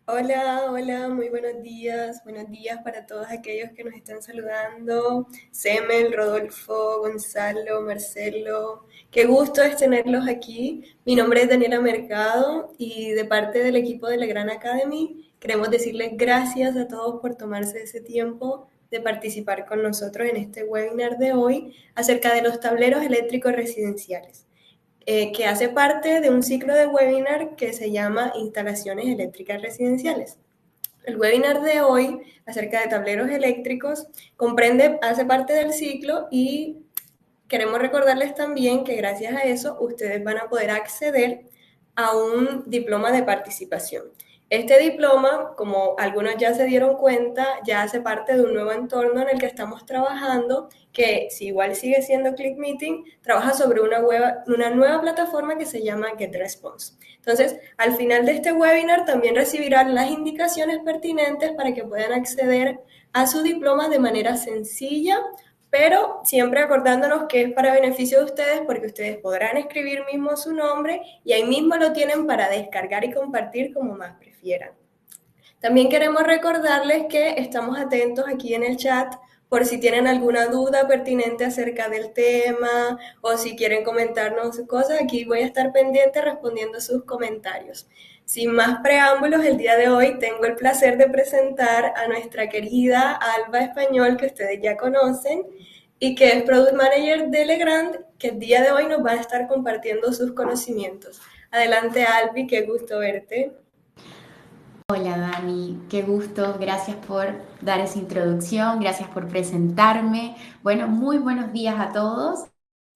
Hola, hola, muy buenos días para todos aquellos que nos están saludando. Semel, Rodolfo, Gonzalo, Marcelo, qué gusto es tenerlos aquí. Mi nombre es Daniela Mercado y de parte del equipo de la Gran Academy queremos decirles gracias a todos por tomarse ese tiempo de participar con nosotros en este webinar de hoy acerca de los tableros eléctricos residenciales, que hace parte de un ciclo de webinar que se llama Instalaciones Eléctricas Residenciales. El webinar de hoy acerca de tableros eléctricos hace parte del ciclo y queremos recordarles también que gracias a eso ustedes van a poder acceder a un diploma de participación. Este diploma, como algunos ya se dieron cuenta, ya hace parte de un nuevo entorno en el que estamos trabajando, que si igual sigue siendo Click Meeting, trabaja sobre una nueva plataforma que se llama GetResponse. Entonces, al final de este webinar también recibirán las indicaciones pertinentes para que puedan acceder a su diploma de manera sencilla, pero siempre acordándonos que es para beneficio de ustedes porque ustedes podrán escribir mismo su nombre y ahí mismo lo tienen para descargar y compartir como más prefieran. También queremos recordarles que estamos atentos aquí en el chat por si tienen alguna duda pertinente acerca del tema o si quieren comentarnos cosas, aquí voy a estar pendiente respondiendo sus comentarios. Sin más preámbulos, el día de hoy tengo el placer de presentar a nuestra querida Alba Español, que ustedes ya conocen, y que es Product Manager de Legrand, que el día de hoy nos va a estar compartiendo sus conocimientos. Adelante, Albi, qué gusto verte. Hola Dani, qué gusto, gracias por dar esa introducción, gracias por presentarme. Bueno, muy buenos días a todos.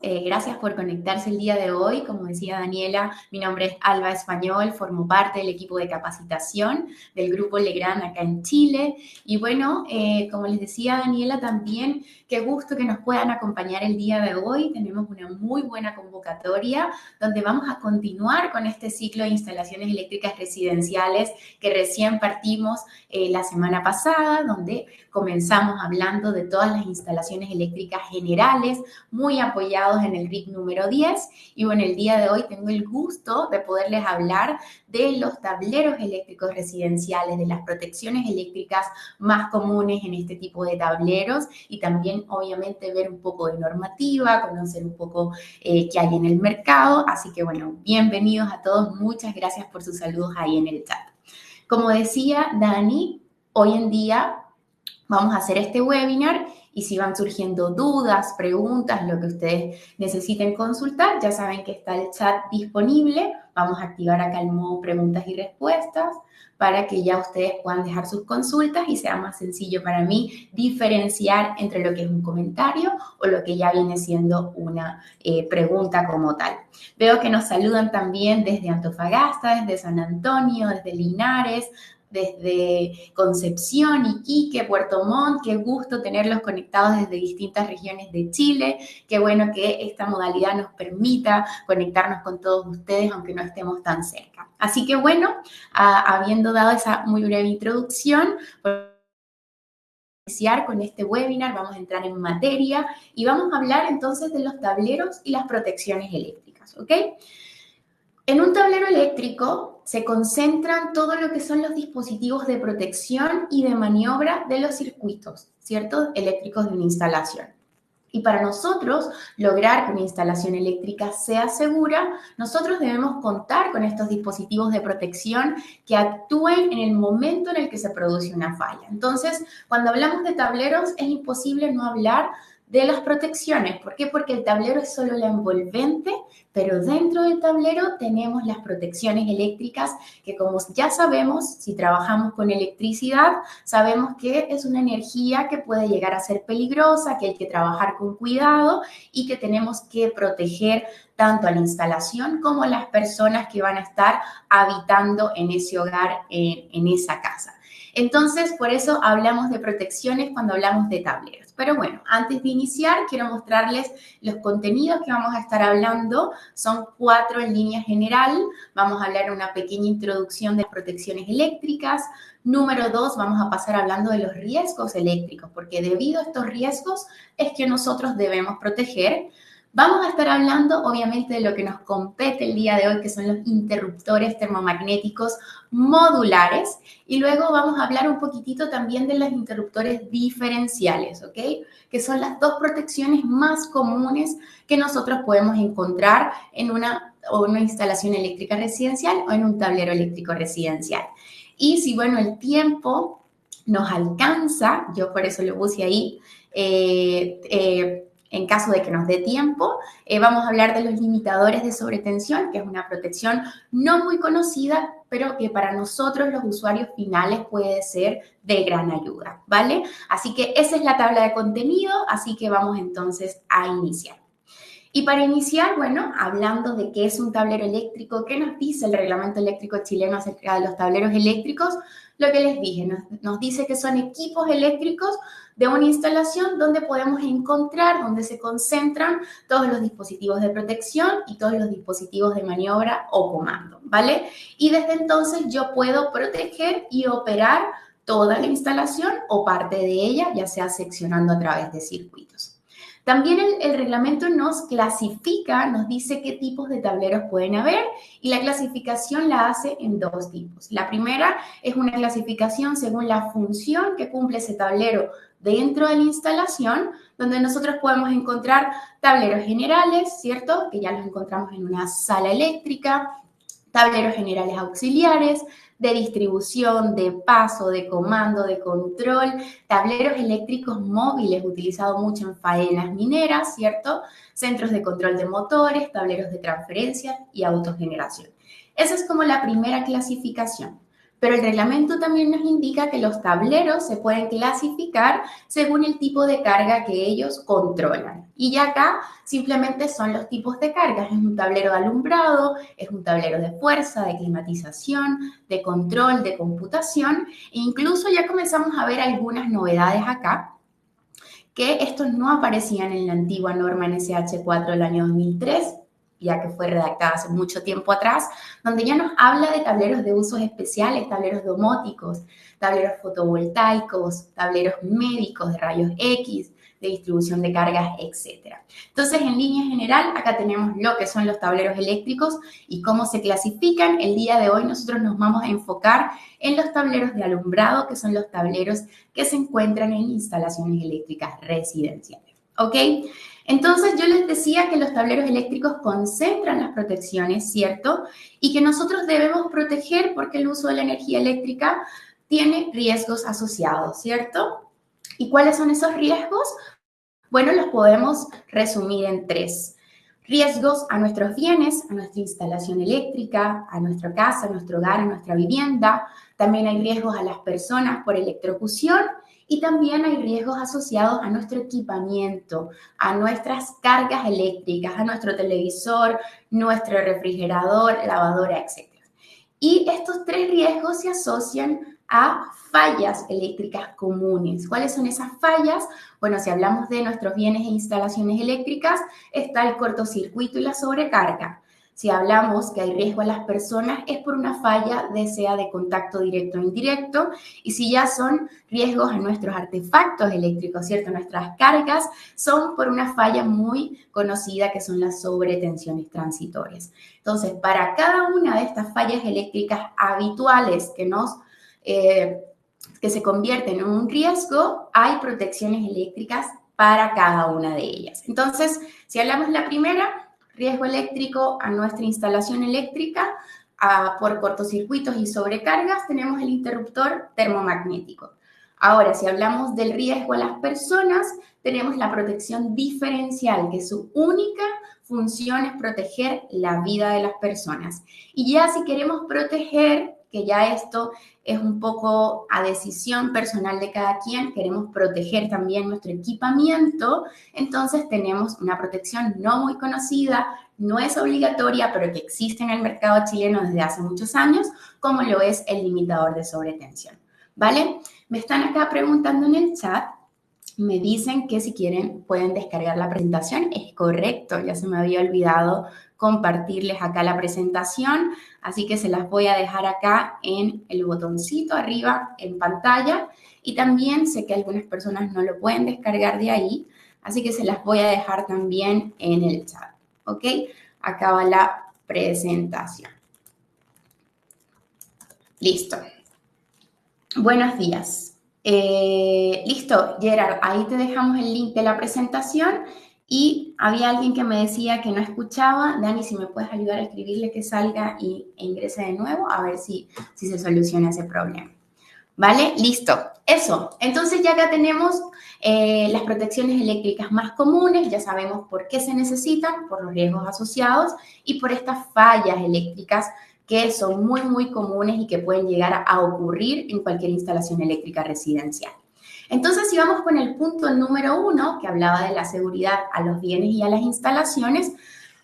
Gracias por conectarse el día de hoy. Como decía Daniela, mi nombre es Alba Español, formo parte del equipo de capacitación del Grupo Legrand acá en Chile. Y bueno, como les decía Daniela también, qué gusto que nos puedan acompañar el día de hoy. Tenemos una muy buena convocatoria donde vamos a continuar con este ciclo de instalaciones eléctricas residenciales que recién partimos la semana pasada, donde comenzamos hablando de todas las instalaciones eléctricas generales, muy apoyados en el RIC número 10. Y bueno, el día de hoy tengo el gusto de poderles hablar de los tableros eléctricos residenciales, de las protecciones eléctricas más comunes en este tipo de tableros y también obviamente ver un poco de normativa, conocer un poco qué hay en el mercado. Así que bueno, bienvenidos a todos, muchas gracias por sus saludos ahí en el chat. Como decía Dani, hoy en día vamos a hacer este webinar y si van surgiendo dudas, preguntas, lo que ustedes necesiten consultar, ya saben que está el chat disponible. Vamos a activar acá el modo preguntas y respuestas para que ya ustedes puedan dejar sus consultas y sea más sencillo para mí diferenciar entre lo que es un comentario o lo que ya viene siendo una pregunta como tal. Veo que nos saludan también desde Antofagasta, desde San Antonio, desde Linares, desde Concepción, Iquique, Puerto Montt. Qué gusto tenerlos conectados desde distintas regiones de Chile. Qué bueno que esta modalidad nos permita conectarnos con todos ustedes, aunque no estemos tan cerca. Así que bueno, habiendo dado esa muy breve introducción, iniciar con este webinar, vamos a entrar en materia y vamos a hablar entonces de los tableros y las protecciones eléctricas, ¿ok? En un tablero eléctrico se concentran todo lo que son los dispositivos de protección y de maniobra de los circuitos, ¿cierto? Eléctricos de una instalación. Y para nosotros lograr que una instalación eléctrica sea segura, nosotros debemos contar con estos dispositivos de protección que actúen en el momento en el que se produce una falla. Entonces, cuando hablamos de tableros, es imposible no hablar de las protecciones. ¿Por qué? Porque el tablero es solo la envolvente, pero dentro del tablero tenemos las protecciones eléctricas que, como ya sabemos, si trabajamos con electricidad, sabemos que es una energía que puede llegar a ser peligrosa, que hay que trabajar con cuidado y que tenemos que proteger tanto a la instalación como a las personas que van a estar habitando en ese hogar, en esa casa. Entonces, por eso hablamos de protecciones cuando hablamos de tableros. Pero bueno, antes de iniciar, quiero mostrarles los contenidos que vamos a estar hablando. Son 4 en línea general. Vamos a hablar una pequeña introducción de protecciones eléctricas. Número 2, vamos a pasar hablando de los riesgos eléctricos, porque debido a estos riesgos es que nosotros debemos proteger. Vamos a estar hablando, obviamente, de lo que nos compete el día de hoy, que son los interruptores termomagnéticos modulares, y luego vamos a hablar un poquitito también de los interruptores diferenciales, ¿ok? Que son las dos protecciones más comunes que nosotros podemos encontrar en una instalación eléctrica residencial o en un tablero eléctrico residencial. Y si, bueno, el tiempo nos alcanza, yo por eso lo puse ahí, en caso de que nos dé tiempo, vamos a hablar de los limitadores de sobretensión, que es una protección no muy conocida, pero que para nosotros los usuarios finales puede ser de gran ayuda, ¿vale? Así que esa es la tabla de contenido, así que vamos entonces a iniciar. Y para iniciar, bueno, hablando de qué es un tablero eléctrico, qué nos dice el reglamento eléctrico chileno acerca de los tableros eléctricos, lo que les dije, nos dice que son equipos eléctricos de una instalación donde podemos encontrar, donde se concentran todos los dispositivos de protección y todos los dispositivos de maniobra o comando, ¿vale? Y desde entonces yo puedo proteger y operar toda la instalación o parte de ella, ya sea seccionando a través de circuitos. También el reglamento nos clasifica, nos dice qué tipos de tableros pueden haber y la clasificación la hace en dos tipos. La primera es una clasificación según la función que cumple ese tablero dentro de la instalación, donde nosotros podemos encontrar tableros generales, ¿cierto? Que ya los encontramos en una sala eléctrica, tableros generales auxiliares, de distribución, de paso, de comando, de control, tableros eléctricos móviles utilizados mucho en faenas mineras, ¿cierto? Centros de control de motores, tableros de transferencia y autogeneración. Esa es como la primera clasificación. Pero el reglamento también nos indica que los tableros se pueden clasificar según el tipo de carga que ellos controlan. Y ya acá simplemente son los tipos de cargas. Es un tablero de alumbrado, es un tablero de fuerza, de climatización, de control, de computación. E incluso ya comenzamos a ver algunas novedades acá, que estos no aparecían en la antigua norma NSH4 del año 2003, ya que fue redactada hace mucho tiempo atrás, donde ya nos habla de tableros de usos especiales, tableros domóticos, tableros fotovoltaicos, tableros médicos de rayos X, de distribución de cargas, etc. Entonces, en línea general, acá tenemos lo que son los tableros eléctricos y cómo se clasifican. El día de hoy nosotros nos vamos a enfocar en los tableros de alumbrado, que son los tableros que se encuentran en instalaciones eléctricas residenciales. ¿Ok? Entonces yo les decía que los tableros eléctricos concentran las protecciones, ¿cierto? Y que nosotros debemos proteger porque el uso de la energía eléctrica tiene riesgos asociados, ¿cierto? ¿Y cuáles son esos riesgos? Bueno, los podemos resumir en tres. Riesgos a nuestros bienes, a nuestra instalación eléctrica, a nuestra casa, a nuestro hogar, a nuestra vivienda. También hay riesgos a las personas por electrocución y también hay riesgos asociados a nuestro equipamiento, a nuestras cargas eléctricas, a nuestro televisor, nuestro refrigerador, lavadora, etc. Y estos tres riesgos se asocian a fallas eléctricas comunes. ¿Cuáles son esas fallas? Bueno, si hablamos de nuestros bienes e instalaciones eléctricas, está el cortocircuito y la sobrecarga. Si hablamos que hay riesgo a las personas, es por una falla sea de contacto directo o indirecto. Y si ya son riesgos a nuestros artefactos eléctricos, ¿cierto? Nuestras cargas son por una falla muy conocida que son las sobretensiones transitorias. Entonces, para cada una de estas fallas eléctricas habituales que se convierten en un riesgo, hay protecciones eléctricas para cada una de ellas. Entonces, si hablamos de la primera, riesgo eléctrico a nuestra instalación eléctrica por cortocircuitos y sobrecargas, tenemos el interruptor termomagnético. Ahora, si hablamos del riesgo a las personas, tenemos la protección diferencial, que su única función es proteger la vida de las personas. Y ya si queremos proteger, que ya esto es un poco a decisión personal de cada quien, queremos proteger también nuestro equipamiento, entonces tenemos una protección no muy conocida, no es obligatoria, pero que existe en el mercado chileno desde hace muchos años, como lo es el limitador de sobretensión, ¿vale? Me están acá preguntando en el chat, me dicen que si quieren pueden descargar la presentación. Es correcto, ya se me había olvidado compartirles acá la presentación, así que se las voy a dejar acá en el botoncito arriba en pantalla y también sé que algunas personas no lo pueden descargar de ahí, Así que se las voy a dejar también en el chat, ¿ok? Acá va la presentación. Listo. Buenos días. Listo, Gerard, ahí te dejamos el link de la presentación y había alguien que me decía que no escuchaba. Dani, si me puedes ayudar a escribirle que salga e ingrese de nuevo, a ver si se soluciona ese problema. ¿Vale? Listo. Eso. Entonces ya acá tenemos las protecciones eléctricas más comunes, ya sabemos por qué se necesitan, por los riesgos asociados y por estas fallas eléctricas que son muy, muy comunes y que pueden llegar a ocurrir en cualquier instalación eléctrica residencial. Entonces, si vamos con el punto número 1, que hablaba de la seguridad a los bienes y a las instalaciones,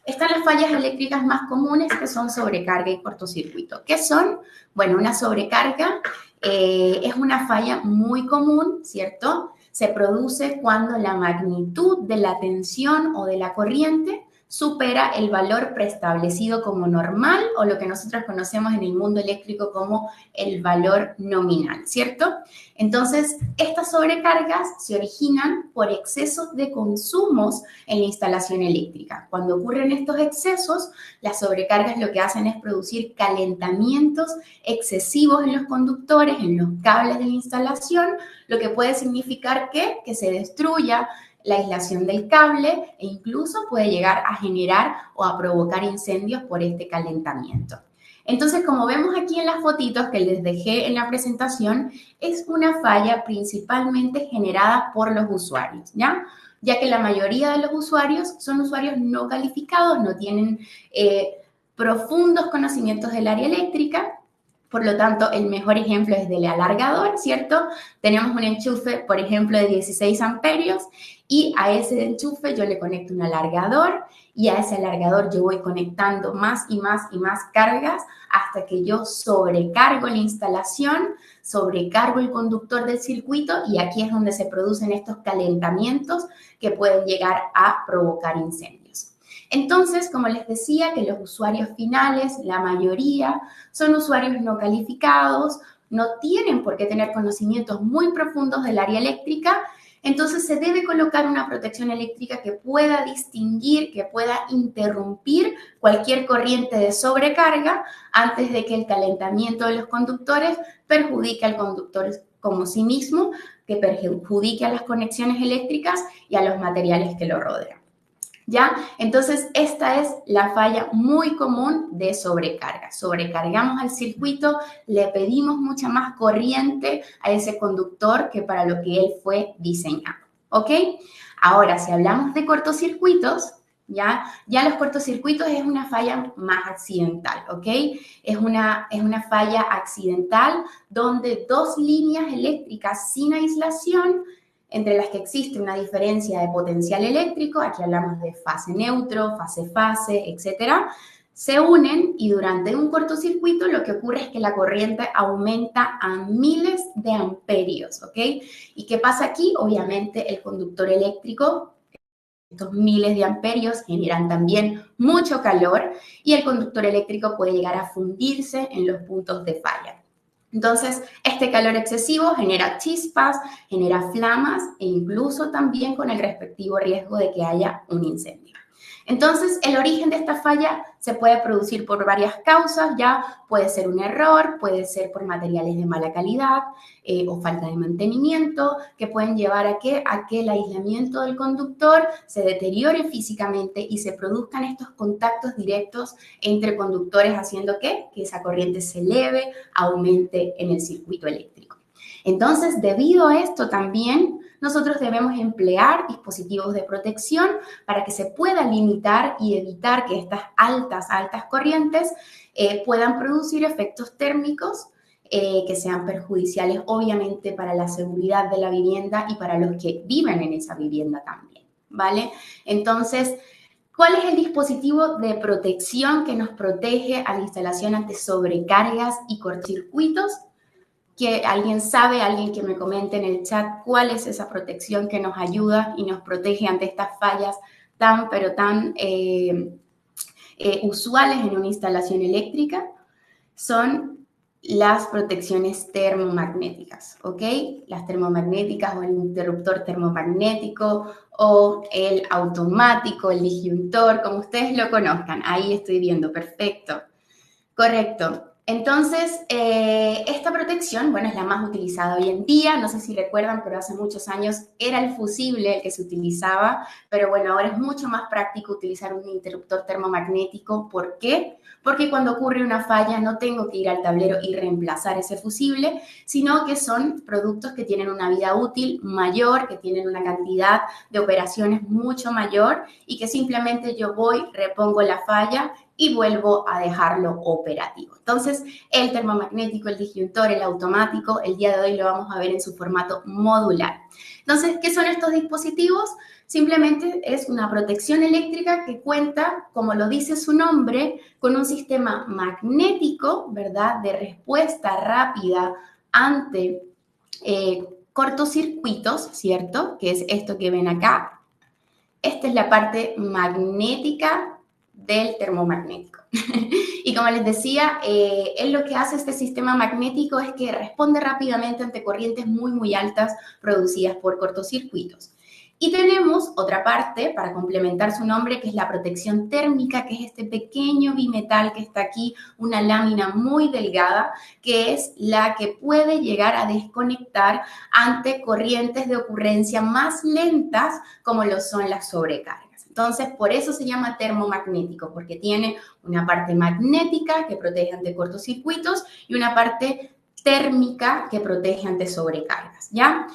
están las fallas eléctricas más comunes, que son sobrecarga y cortocircuito. ¿Qué son? Bueno, una sobrecarga es una falla muy común, ¿cierto? Se produce cuando la magnitud de la tensión o de la corriente supera el valor preestablecido como normal o lo que nosotros conocemos en el mundo eléctrico como el valor nominal, ¿cierto? Entonces, estas sobrecargas se originan por excesos de consumos en la instalación eléctrica. Cuando ocurren estos excesos, las sobrecargas lo que hacen es producir calentamientos excesivos en los conductores, en los cables de la instalación, lo que puede significar que se destruya la aislación del cable e incluso puede llegar a generar o a provocar incendios por este calentamiento. Entonces, como vemos aquí en las fotitos que les dejé en la presentación, es una falla principalmente generada por los usuarios, ¿ya? Ya que la mayoría de los usuarios son usuarios no calificados, no tienen profundos conocimientos del área eléctrica. Por lo tanto, el mejor ejemplo es del alargador, ¿cierto? Tenemos un enchufe, por ejemplo, de 16 amperios y a ese enchufe yo le conecto un alargador y a ese alargador yo voy conectando más y más y más cargas hasta que yo sobrecargo la instalación, sobrecargo el conductor del circuito y aquí es donde se producen estos calentamientos que pueden llegar a provocar incendios. Entonces, como les decía, que los usuarios finales, la mayoría, son usuarios no calificados, no tienen por qué tener conocimientos muy profundos del área eléctrica, entonces se debe colocar una protección eléctrica que pueda distinguir, que pueda interrumpir cualquier corriente de sobrecarga antes de que el calentamiento de los conductores perjudique al conductor como sí mismo, que perjudique a las conexiones eléctricas y a los materiales que lo rodean. ¿Ya? Entonces, esta es la falla muy común de sobrecarga. Sobrecargamos al circuito, le pedimos mucha más corriente a ese conductor que para lo que él fue diseñado, ¿ok? Ahora, si hablamos de cortocircuitos, ya los cortocircuitos es una falla más accidental, ¿ok? Es una falla accidental donde dos líneas eléctricas sin aislación entre las que existe una diferencia de potencial eléctrico, aquí hablamos de fase neutro, fase-fase, etcétera, se unen y durante un cortocircuito lo que ocurre es que la corriente aumenta a miles de amperios, ¿ok? ¿Y qué pasa aquí? Obviamente el conductor eléctrico, estos miles de amperios generan también mucho calor y el conductor eléctrico puede llegar a fundirse en los puntos de falla. Entonces, este calor excesivo genera chispas, genera flamas e incluso también con el respectivo riesgo de que haya un incendio. Entonces, el origen de esta falla se puede producir por varias causas, ya puede ser un error, puede ser por materiales de mala calidad o falta de mantenimiento, que pueden llevar a que el aislamiento del conductor se deteriore físicamente y se produzcan estos contactos directos entre conductores, haciendo que esa corriente se eleve, aumente en el circuito eléctrico. Entonces, debido a esto también, nosotros debemos emplear dispositivos de protección para que se pueda limitar y evitar que estas altas corrientes puedan producir efectos térmicos que sean perjudiciales, obviamente, para la seguridad de la vivienda y para los que viven en esa vivienda también, ¿vale? Entonces, ¿cuál es el dispositivo de protección que nos protege a la instalación ante sobrecargas y cortocircuitos? Que alguien sabe, alguien que me comente en el chat cuál es esa protección que nos ayuda y nos protege ante estas fallas tan usuales en una instalación eléctrica. Son las protecciones termomagnéticas, ¿ok? Las termomagnéticas o el interruptor termomagnético o el automático, el disyuntor, como ustedes lo conozcan. Ahí estoy viendo, perfecto. Correcto. Entonces, esta protección, bueno, es la más utilizada hoy en día. No sé si recuerdan, pero hace muchos años era el fusible el que se utilizaba, pero bueno, ahora es mucho más práctico utilizar un interruptor termomagnético. ¿Por qué? Porque cuando ocurre una falla no tengo que ir al tablero y reemplazar ese fusible, sino que son productos que tienen una vida útil mayor, que tienen una cantidad de operaciones mucho mayor y que simplemente yo voy, repongo la falla y vuelvo a dejarlo operativo. Entonces, el termomagnético, el disyuntor, el automático, el día de hoy lo vamos a ver en su formato modular. Entonces, ¿qué son estos dispositivos? Simplemente es una protección eléctrica que cuenta, como lo dice su nombre, con un sistema magnético, ¿verdad?, de respuesta rápida ante cortocircuitos, ¿cierto? Que es esto que ven acá. Esta es la parte magnética del termomagnético. Y como les decía, él lo que hace este sistema magnético es que responde rápidamente ante corrientes muy, muy altas producidas por cortocircuitos. Y tenemos otra parte para complementar su nombre, que es la protección térmica, que es este pequeño bimetal que está aquí, una lámina muy delgada, que es la que puede llegar a desconectar ante corrientes de ocurrencia más lentas, como lo son las sobrecargas. Entonces, por eso se llama termomagnético, porque tiene una parte magnética que protege ante cortocircuitos y una parte térmica que protege ante sobrecargas, ¿ya?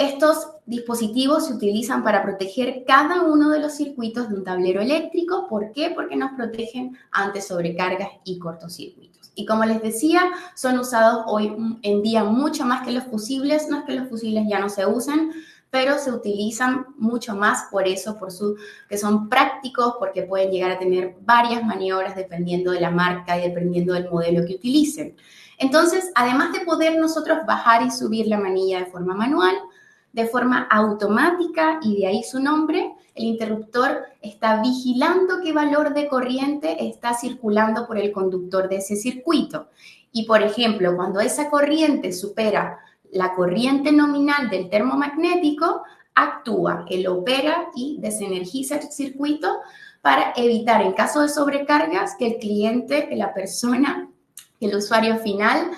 Estos dispositivos se utilizan para proteger cada uno de los circuitos de un tablero eléctrico. ¿Por qué? Porque nos protegen ante sobrecargas y cortocircuitos. Y como les decía, son usados hoy en día mucho más que los fusibles. No es que los fusibles ya no se usen, pero se utilizan mucho más por eso, que son prácticos, porque pueden llegar a tener varias maniobras dependiendo de la marca y dependiendo del modelo que utilicen. Entonces, además de poder nosotros bajar y subir la manilla de forma manual, de forma automática, y de ahí su nombre, el interruptor está vigilando qué valor de corriente está circulando por el conductor de ese circuito. Y, por ejemplo, cuando esa corriente supera la corriente nominal del termomagnético, actúa, él opera y desenergiza el circuito para evitar, en caso de sobrecargas, que el cliente, que la persona, que el usuario final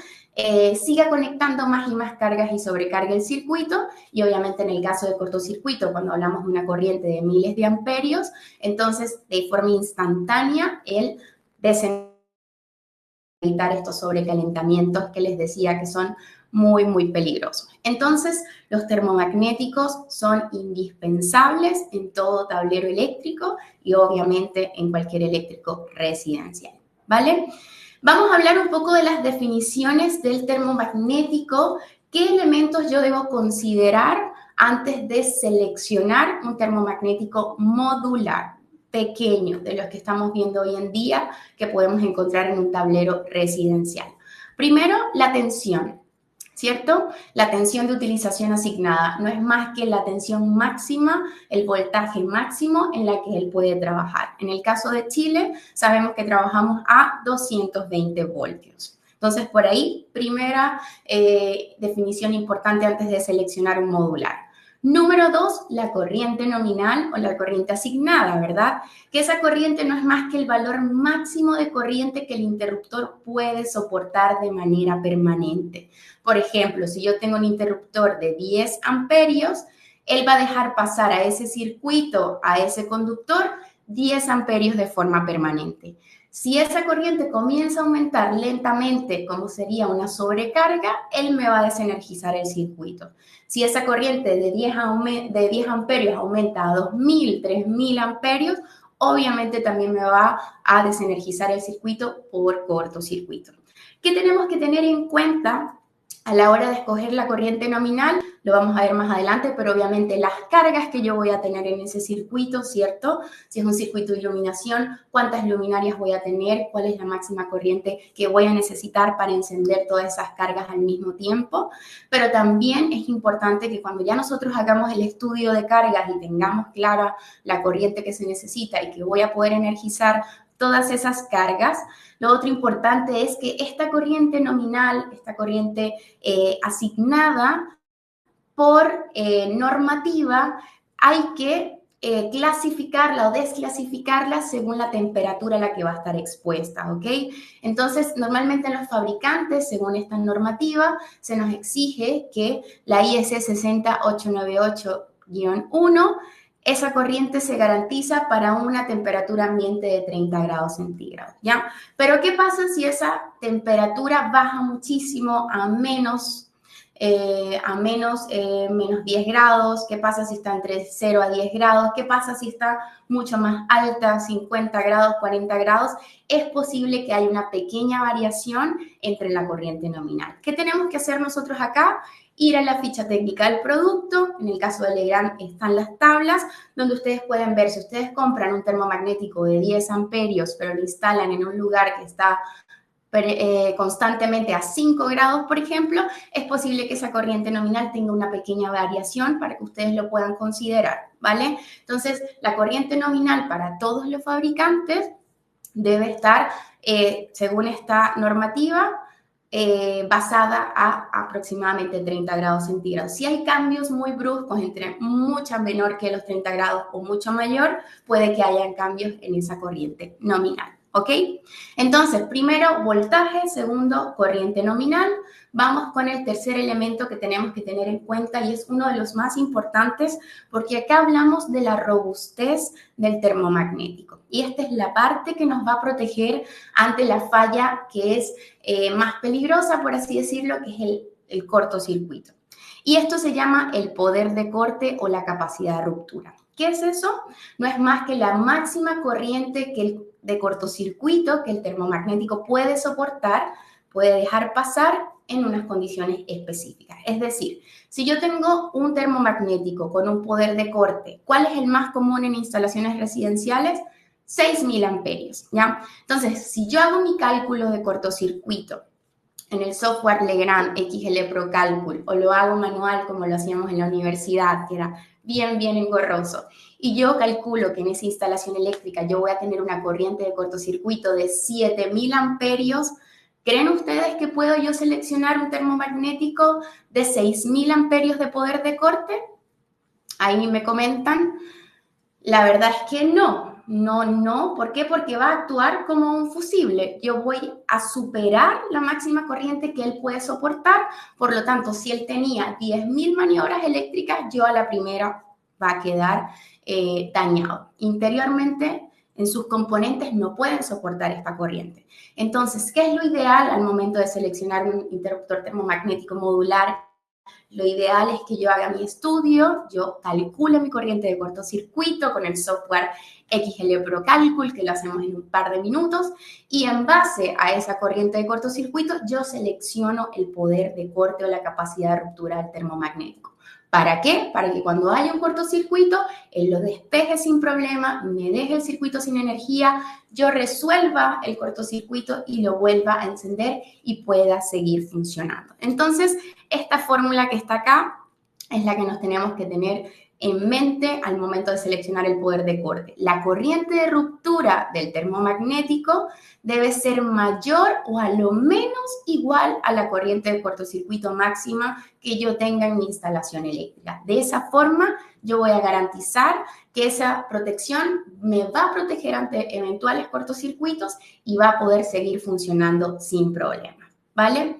siga conectando más y más cargas y sobrecargue el circuito. Y obviamente en el caso de cortocircuito, cuando hablamos de una corriente de miles de amperios, entonces de forma instantánea él evitar estos sobrecalentamientos que les decía que son muy, muy peligrosos. Entonces, los termomagnéticos son indispensables en todo tablero eléctrico y obviamente en cualquier eléctrico residencial, ¿vale? Vamos a hablar un poco de las definiciones del termomagnético, qué elementos yo debo considerar antes de seleccionar un termomagnético modular, pequeño, de los que estamos viendo hoy en día, que podemos encontrar en un tablero residencial. Primero, la tensión, ¿cierto? La tensión de utilización asignada no es más que la tensión máxima, el voltaje máximo en la que él puede trabajar. En el caso de Chile, sabemos que trabajamos a 220 voltios. Entonces, por ahí, primera definición importante antes de seleccionar un modular. Número 2, la corriente nominal o la corriente asignada, ¿verdad? Que esa corriente no es más que el valor máximo de corriente que el interruptor puede soportar de manera permanente. Por ejemplo, si yo tengo un interruptor de 10 amperios, él va a dejar pasar a ese circuito, a ese conductor, 10 amperios de forma permanente. Si esa corriente comienza a aumentar lentamente, como sería una sobrecarga, él me va a desenergizar el circuito. Si esa corriente de 10 amperios aumenta a 2000, 3000 amperios, obviamente también me va a desenergizar el circuito por cortocircuito. ¿Qué tenemos que tener en cuenta a la hora de escoger la corriente nominal? Lo vamos a ver más adelante, pero obviamente las cargas que yo voy a tener en ese circuito, ¿cierto? Si es un circuito de iluminación, cuántas luminarias voy a tener, cuál es la máxima corriente que voy a necesitar para encender todas esas cargas al mismo tiempo. Pero también es importante que cuando ya nosotros hagamos el estudio de cargas y tengamos clara la corriente que se necesita y que voy a poder energizar todas esas cargas. Lo otro importante es que esta corriente nominal, esta corriente asignada por normativa, hay que clasificarla o desclasificarla según la temperatura a la que va a estar expuesta, ¿ok? Entonces, normalmente en los fabricantes, según esta normativa, se nos exige que la IS 60898-1, esa corriente se garantiza para una temperatura ambiente de 30 grados centígrados, ¿ya? Pero, ¿qué pasa si esa temperatura baja muchísimo a menos 10 grados? ¿Qué pasa si está entre 0 a 10 grados? ¿Qué pasa si está mucho más alta, 50 grados, 40 grados? Es posible que haya una pequeña variación entre la corriente nominal. ¿Qué tenemos que hacer nosotros acá? Ir a la ficha técnica del producto. En el caso de Legrand están las tablas donde ustedes pueden ver si ustedes compran un termomagnético de 10 amperios, pero lo instalan en un lugar que está constantemente a 5 grados, por ejemplo, es posible que esa corriente nominal tenga una pequeña variación para que ustedes lo puedan considerar, ¿vale? Entonces, la corriente nominal para todos los fabricantes debe estar, según esta normativa, basada a aproximadamente 30 grados centígrados. Si hay cambios muy bruscos entre mucho menor que los 30 grados o mucho mayor, puede que hayan cambios en esa corriente nominal. ¿Ok? Entonces, primero, voltaje, segundo, corriente nominal. Vamos con el tercer elemento que tenemos que tener en cuenta y es uno de los más importantes porque acá hablamos de la robustez del termomagnético. Y esta es la parte que nos va a proteger ante la falla que es más peligrosa, por así decirlo, que es el cortocircuito. Y esto se llama el poder de corte o la capacidad de ruptura. ¿Qué es eso? No es más que la máxima corriente de cortocircuito que el termomagnético puede soportar, puede dejar pasar en unas condiciones específicas. Es decir, si yo tengo un termomagnético con un poder de corte, ¿cuál es el más común en instalaciones residenciales? 6.000 amperios, ¿ya? Entonces, si yo hago mi cálculo de cortocircuito en el software Legrand XL Pro Cálculo o lo hago manual como lo hacíamos en la universidad, que era bien engorroso, y yo calculo que en esa instalación eléctrica yo voy a tener una corriente de cortocircuito de 7.000 amperios, ¿creen ustedes que puedo yo seleccionar un termomagnético de 6.000 amperios de poder de corte? Ahí me comentan. La verdad es que no. ¿Por qué? Porque va a actuar como un fusible. Yo voy a superar la máxima corriente que él puede soportar. Por lo tanto, si él tenía 10.000 maniobras eléctricas, yo a la primera va a quedar dañado. Interiormente, en sus componentes no pueden soportar esta corriente. Entonces, ¿qué es lo ideal al momento de seleccionar un interruptor termomagnético modular? Lo ideal es que yo haga mi estudio, yo calcule mi corriente de cortocircuito con el software XL Pro Cálculo, que lo hacemos en un par de minutos, y en base a esa corriente de cortocircuito yo selecciono el poder de corte o la capacidad de ruptura del termomagnético. ¿Para qué? Para que cuando haya un cortocircuito, él lo despeje sin problema, me deje el circuito sin energía, yo resuelva el cortocircuito y lo vuelva a encender y pueda seguir funcionando. Entonces, esta fórmula que está acá es la que nos tenemos que tener en mente al momento de seleccionar el poder de corte. La corriente de ruptura del termomagnético debe ser mayor o a lo menos igual a la corriente de cortocircuito máxima que yo tenga en mi instalación eléctrica. De esa forma, yo voy a garantizar que esa protección me va a proteger ante eventuales cortocircuitos y va a poder seguir funcionando sin problema, ¿vale?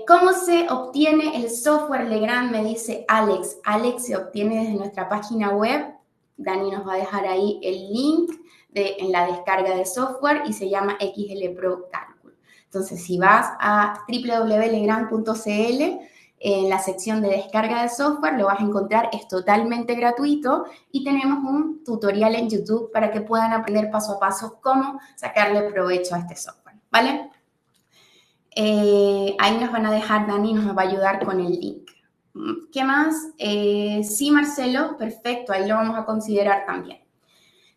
¿Cómo se obtiene el software Legrand? Me dice Alex. Alex se obtiene desde nuestra página web. Dani nos va a dejar ahí el link en la descarga de software y se llama XL Pro Cálculo. Entonces, si vas a www.legrand.cl, en la sección de descarga de software lo vas a encontrar, es totalmente gratuito y tenemos un tutorial en YouTube para que puedan aprender paso a paso cómo sacarle provecho a este software, ¿vale? Ahí nos van a dejar, Dani nos va a ayudar con el link. ¿Qué más? Sí, Marcelo, perfecto, ahí lo vamos a considerar también.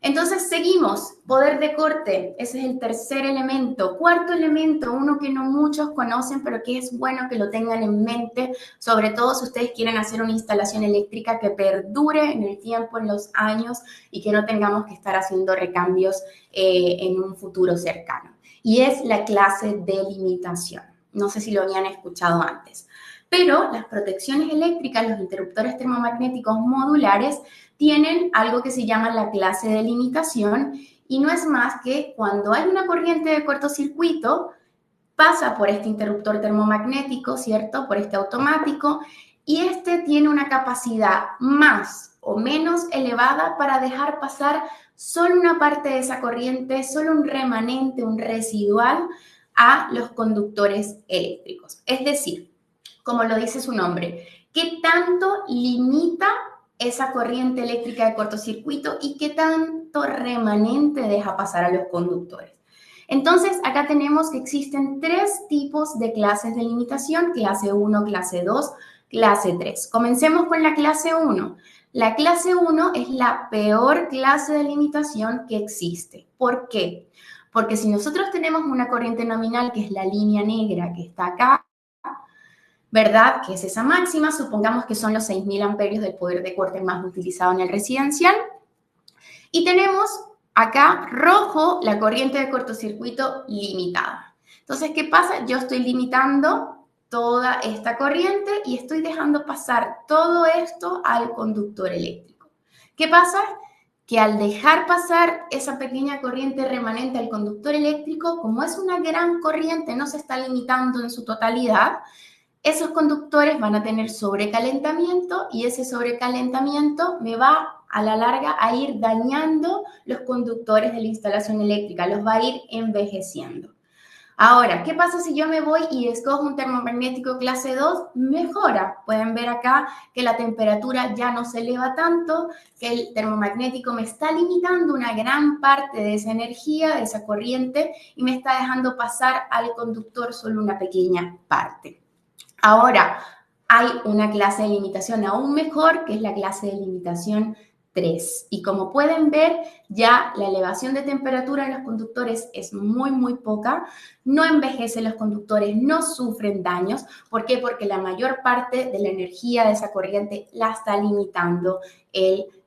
Entonces seguimos, poder de corte, ese es el tercer elemento. Cuarto elemento, uno que no muchos conocen, pero que es bueno que lo tengan en mente, sobre todo si ustedes quieren hacer una instalación eléctrica que perdure en el tiempo, en los años, y que no tengamos que estar haciendo recambios en un futuro cercano. Y es la clase de limitación. No sé si lo habían escuchado antes. Pero las protecciones eléctricas, los interruptores termomagnéticos modulares, tienen algo que se llama la clase de limitación y no es más que cuando hay una corriente de cortocircuito, pasa por este interruptor termomagnético, ¿cierto? Por este automático y este tiene una capacidad más o menos elevada para dejar pasar solo una parte de esa corriente, solo un remanente, un residual a los conductores eléctricos. Es decir, como lo dice su nombre, ¿qué tanto limita esa corriente eléctrica de cortocircuito y qué tanto remanente deja pasar a los conductores? Entonces, acá tenemos que existen tres tipos de clases de limitación, clase 1, clase 2, clase 3. Comencemos con la clase 1. La clase 1 es la peor clase de limitación que existe. ¿Por qué? Porque si nosotros tenemos una corriente nominal, que es la línea negra que está acá, ¿verdad? Que es esa máxima, supongamos que son los 6.000 amperios del poder de corte más utilizado en el residencial. Y tenemos acá rojo la corriente de cortocircuito limitada. Entonces, ¿qué pasa? Yo estoy limitando toda esta corriente y estoy dejando pasar todo esto al conductor eléctrico. ¿Qué pasa? Que al dejar pasar esa pequeña corriente remanente al conductor eléctrico, como es una gran corriente, no se está limitando en su totalidad, esos conductores van a tener sobrecalentamiento y ese sobrecalentamiento me va a la larga a ir dañando los conductores de la instalación eléctrica, los va a ir envejeciendo. Ahora, ¿qué pasa si yo me voy y escojo un termomagnético clase 2? Mejora. Pueden ver acá que la temperatura ya no se eleva tanto, que el termomagnético me está limitando una gran parte de esa energía, de esa corriente, y me está dejando pasar al conductor solo una pequeña parte. Ahora, hay una clase de limitación aún mejor, que es la clase de limitación 3. Y como pueden ver, ya la elevación de temperatura en los conductores es muy, muy poca. No envejecen los conductores, no sufren daños. ¿Por qué? Porque la mayor parte de la energía de esa corriente la está limitando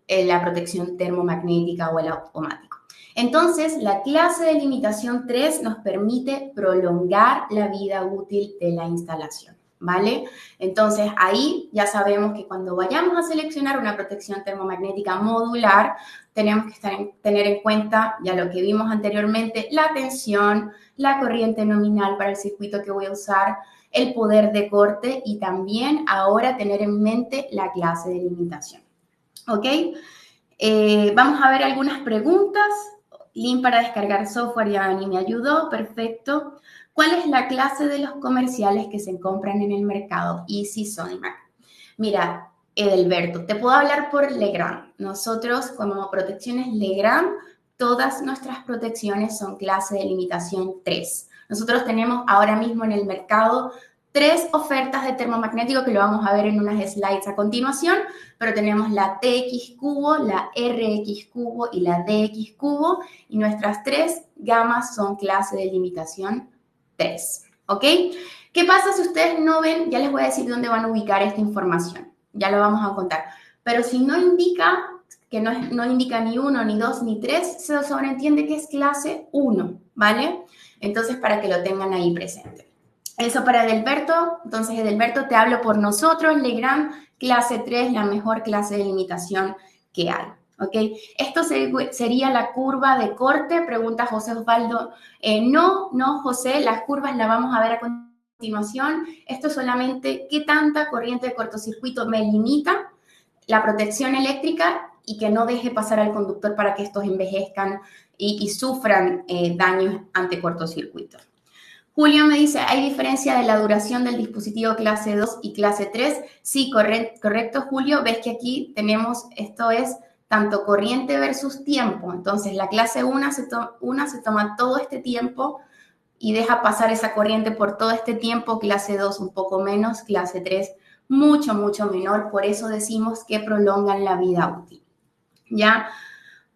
la protección termomagnética o el automático. Entonces, la clase de limitación 3 nos permite prolongar la vida útil de la instalación. ¿Vale? Entonces, ahí ya sabemos que cuando vayamos a seleccionar una protección termomagnética modular, tenemos que tener en cuenta, ya lo que vimos anteriormente, la tensión, la corriente nominal para el circuito que voy a usar, el poder de corte y también ahora tener en mente la clase de limitación. ¿Ok? Vamos a ver algunas preguntas. Link para descargar software, ya Dani me ayudó, perfecto. ¿Cuál es la clase de los comerciales que se compran en el mercado? Easy, Sonimac. Mira, Edelberto, te puedo hablar por Legrand. Nosotros, como protecciones Legrand, todas nuestras protecciones son clase de limitación 3. Nosotros tenemos ahora mismo en el mercado 3 ofertas de termomagnético que lo vamos a ver en unas slides a continuación, pero tenemos la TX cubo, la RX cubo y la DX cubo, y nuestras 3 gamas son clase de limitación 3, ¿ok? ¿Qué pasa si ustedes no ven? Ya les voy a decir dónde van a ubicar esta información, ya lo vamos a contar, pero si no indica, que no indica ni 1, ni 2, ni 3, se sobreentiende que es clase 1, ¿vale? Entonces, para que lo tengan ahí presente. Eso para Edelberto. Entonces, Edelberto, te hablo por nosotros, Legrand, clase 3, la mejor clase de limitación que hay. ¿Ok? Esto sería la curva de corte, pregunta José Osvaldo. No, José, las curvas las vamos a ver a continuación. Esto es solamente qué tanta corriente de cortocircuito me limita la protección eléctrica y que no deje pasar al conductor para que estos envejezcan y sufran daños ante cortocircuito. Julio me dice, ¿hay diferencia de la duración del dispositivo clase 2 y clase 3? Sí, correcto, Julio. Ves que aquí tenemos, esto es tanto corriente versus tiempo. Entonces, la clase 1 se toma todo este tiempo y deja pasar esa corriente por todo este tiempo. Clase 2 un poco menos, clase 3 mucho, mucho menor. Por eso decimos que prolongan la vida útil. ¿Ya?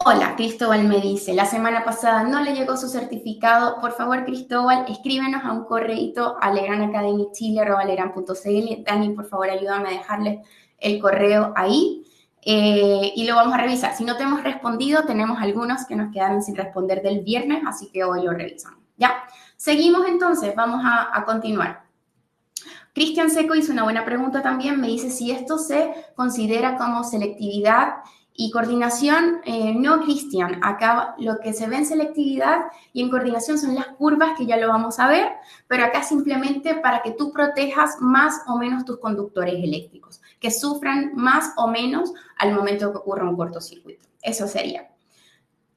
Hola, Cristóbal me dice, la semana pasada no le llegó su certificado. Por favor, Cristóbal, escríbenos a un correíto a leranacademychile@leran.cl. Dani, por favor, ayúdame a dejarle el correo ahí y lo vamos a revisar. Si no te hemos respondido, tenemos algunos que nos quedaron sin responder del viernes, así que hoy lo revisamos. Ya, seguimos entonces, vamos a continuar. Cristian Seco hizo una buena pregunta también, me dice si esto se considera como selectividad y coordinación. No, Cristian, acá lo que se ve en selectividad y en coordinación son las curvas que ya lo vamos a ver, pero acá simplemente para que tú protejas más o menos tus conductores eléctricos, que sufran más o menos al momento que ocurra un cortocircuito. Eso sería.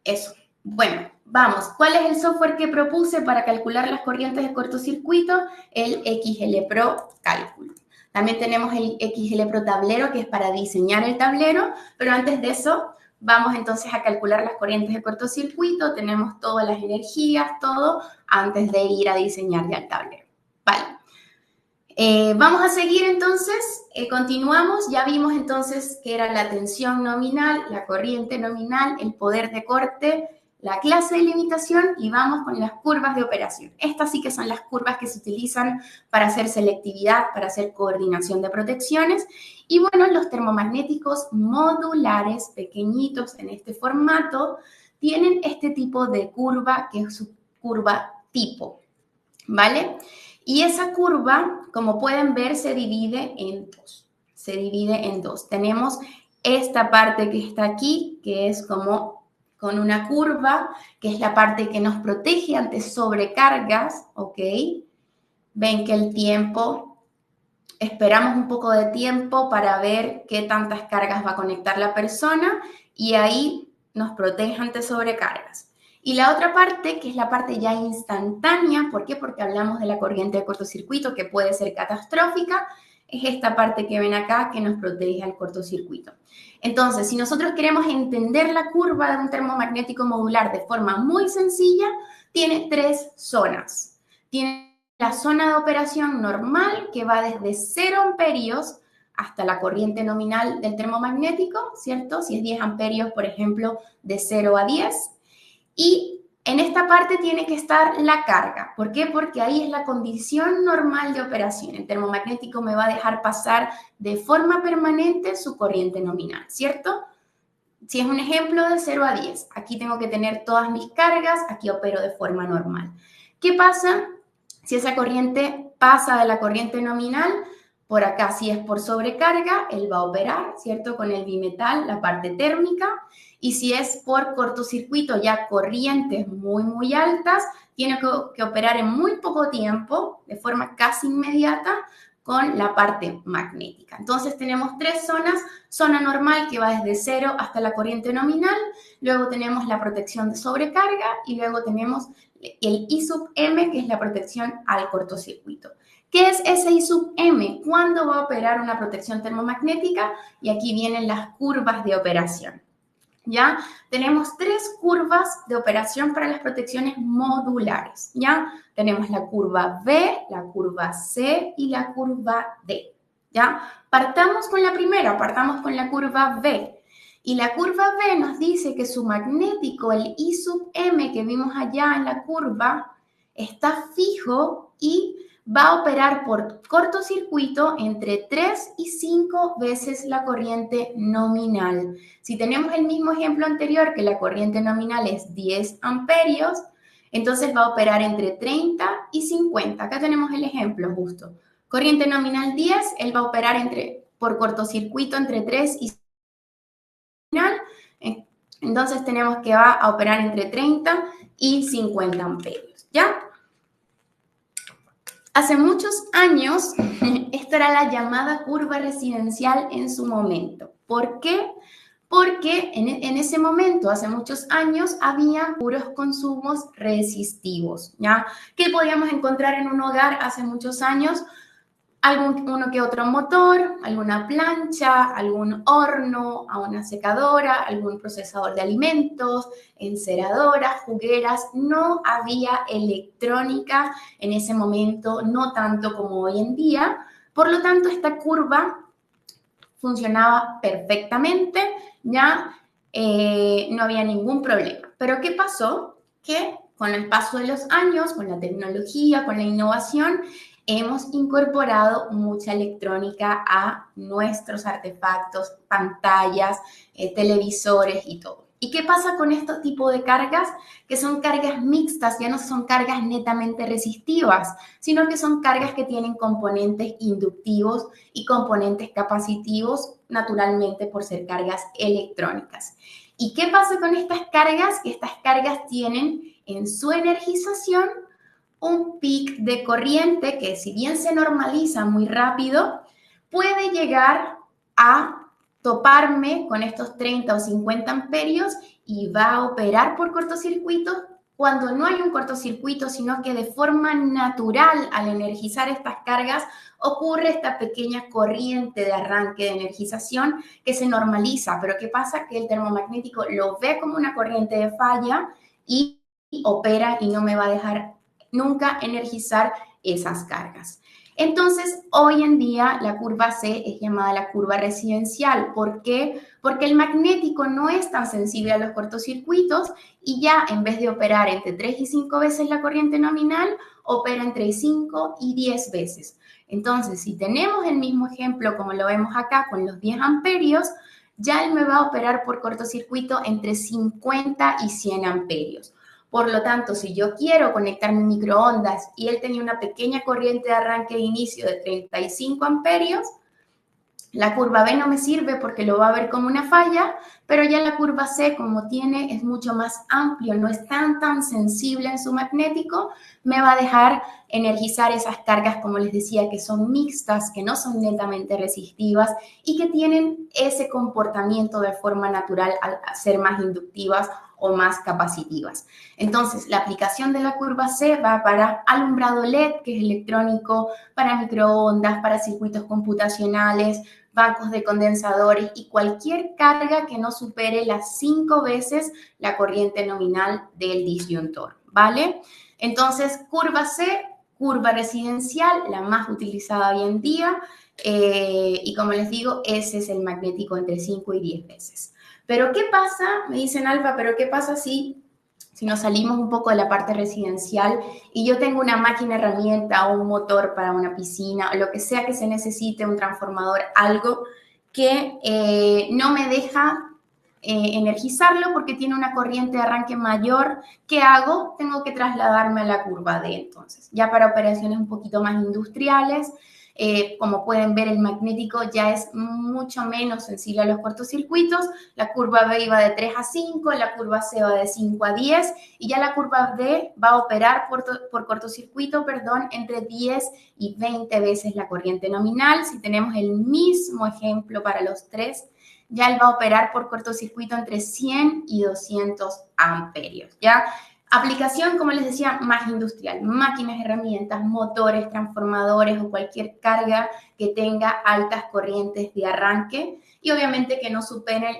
Eso. Bueno, vamos. ¿Cuál es el software que propuse para calcular las corrientes de cortocircuito? El XL Pro Cálculo. También tenemos el XL Pro Tablero, que es para diseñar el tablero, pero antes de eso, vamos entonces a calcular las corrientes de cortocircuito. Tenemos todas las energías, todo, antes de ir a diseñar ya el tablero. Vale. Vamos a seguir entonces, continuamos, ya vimos entonces que era la tensión nominal, la corriente nominal, el poder de corte, la clase de limitación y vamos con las curvas de operación. Estas sí que son las curvas que se utilizan para hacer selectividad, para hacer coordinación de protecciones y bueno, los termomagnéticos modulares, pequeñitos en este formato, tienen este tipo de curva que es su curva tipo, ¿vale? Y esa curva, como pueden ver, se divide en dos. Se divide en dos. Tenemos esta parte que está aquí, que es como con una curva, que es la parte que nos protege ante sobrecargas, ¿ok? Ven que el tiempo, esperamos un poco de tiempo para ver qué tantas cargas va a conectar la persona y ahí nos protege ante sobrecargas. Y la otra parte, que es la parte ya instantánea, ¿por qué? Porque hablamos de la corriente de cortocircuito que puede ser catastrófica, es esta parte que ven acá que nos protege al cortocircuito. Entonces, si nosotros queremos entender la curva de un termomagnético modular de forma muy sencilla, tiene tres zonas. Tiene la zona de operación normal, que va desde 0 amperios hasta la corriente nominal del termomagnético, ¿cierto? Si es 10 amperios, por ejemplo, de 0 a 10. Y en esta parte tiene que estar la carga. ¿Por qué? Porque ahí es la condición normal de operación. El termomagnético me va a dejar pasar de forma permanente su corriente nominal, ¿cierto? Si es un ejemplo de 0 a 10, aquí tengo que tener todas mis cargas, aquí opero de forma normal. ¿Qué pasa si esa corriente pasa de la corriente nominal? Por acá, si es por sobrecarga, él va a operar, ¿cierto? Con el bimetal, la parte térmica. Y si es por cortocircuito, ya corrientes muy, muy altas, tiene que operar en muy poco tiempo, de forma casi inmediata, con la parte magnética. Entonces tenemos tres zonas: zona normal que va desde 0 hasta la corriente nominal, luego tenemos la protección de sobrecarga y luego tenemos el I sub M, que es la protección al cortocircuito. ¿Qué es ese I sub M? ¿Cuándo va a operar una protección termomagnética? Y aquí vienen las curvas de operación. ¿Ya? Tenemos tres curvas de operación para las protecciones modulares, ¿ya? Tenemos la curva V, la curva C y la curva D, ¿ya? Partamos con la primera, partamos con la curva V. Y la curva V nos dice que su magnético, el I sub M que vimos allá en la curva, está fijo y va a operar por cortocircuito entre 3 y 5 veces la corriente nominal. Si tenemos el mismo ejemplo anterior, que la corriente nominal es 10 amperios, entonces va a operar entre 30 y 50. Acá tenemos el ejemplo justo. Corriente nominal 10, él va a operar por cortocircuito entre 3 y 5. Entonces tenemos que va a operar entre 30 y 50 amperios, ¿ya? Hace muchos años, esta era la llamada curva residencial en su momento. ¿Por qué? Porque en ese momento, hace muchos años, había puros consumos resistivos, ¿ya? ¿Qué podíamos encontrar en un hogar hace muchos años? Uno que otro motor, alguna plancha, algún horno, a una secadora, algún procesador de alimentos, enceradoras, jugueras. No había electrónica en ese momento, no tanto como hoy en día. Por lo tanto, esta curva funcionaba perfectamente, ¿ya? no había ningún problema. Pero ¿qué pasó? Que con el paso de los años, con la tecnología, con la innovación, hemos incorporado mucha electrónica a nuestros artefactos, pantallas, televisores y todo. ¿Y qué pasa con este tipo de cargas? Que son cargas mixtas, ya no son cargas netamente resistivas, sino que son cargas que tienen componentes inductivos y componentes capacitivos, naturalmente por ser cargas electrónicas. ¿Y qué pasa con estas cargas? Que estas cargas tienen en su energización un pic de corriente que, si bien se normaliza muy rápido, puede llegar a toparme con estos 30 o 50 amperios y va a operar por cortocircuito cuando no hay un cortocircuito, sino que de forma natural, al energizar estas cargas, ocurre esta pequeña corriente de arranque de energización que se normaliza. Pero ¿qué pasa? Que el termomagnético lo ve como una corriente de falla y opera y no me va a dejar nunca energizar esas cargas. Entonces, hoy en día la curva C es llamada la curva residencial. ¿Por qué? Porque el magnético no es tan sensible a los cortocircuitos y ya, en vez de operar entre 3 y 5 veces la corriente nominal, opera entre 5 y 10 veces. Entonces, si tenemos el mismo ejemplo como lo vemos acá con los 10 amperios, ya él me va a operar por cortocircuito entre 50 y 100 amperios. Por lo tanto, si yo quiero conectar mi microondas y él tenía una pequeña corriente de arranque de inicio de 35 amperios, la curva B no me sirve porque lo va a ver como una falla, pero ya la curva C, como tiene, es mucho más amplio, no es tan sensible en su magnético, me va a dejar energizar esas cargas, como les decía, que son mixtas, que no son netamente resistivas y que tienen ese comportamiento de forma natural al ser más inductivas o más capacitivas. Entonces, la aplicación de la curva C va para alumbrado LED, que es electrónico, para microondas, para circuitos computacionales, bancos de condensadores y cualquier carga que no supere las 5 veces la corriente nominal del disyuntor, ¿vale? Entonces, curva C, curva residencial, la más utilizada hoy en día, y como les digo, ese es el magnético entre 5 y 10 veces. Pero ¿qué pasa? Me dicen, Alfa, pero ¿qué pasa si nos salimos un poco de la parte residencial y yo tengo una máquina herramienta o un motor para una piscina o lo que sea que se necesite, un transformador, algo que no me deja energizarlo porque tiene una corriente de arranque mayor? ¿Qué hago? Tengo que trasladarme a la curva D entonces. Ya para operaciones un poquito más industriales, como pueden ver, el magnético ya es mucho menos sensible a los cortocircuitos. La curva B iba de 3 a 5, la curva C va de 5 a 10 y ya la curva D va a operar por cortocircuito, entre 10 y 20 veces la corriente nominal. Si tenemos el mismo ejemplo para los tres, ya él va a operar por cortocircuito entre 100 y 200 amperios, ¿ya? Aplicación, como les decía, más industrial, máquinas, herramientas, motores, transformadores o cualquier carga que tenga altas corrientes de arranque y obviamente que no superen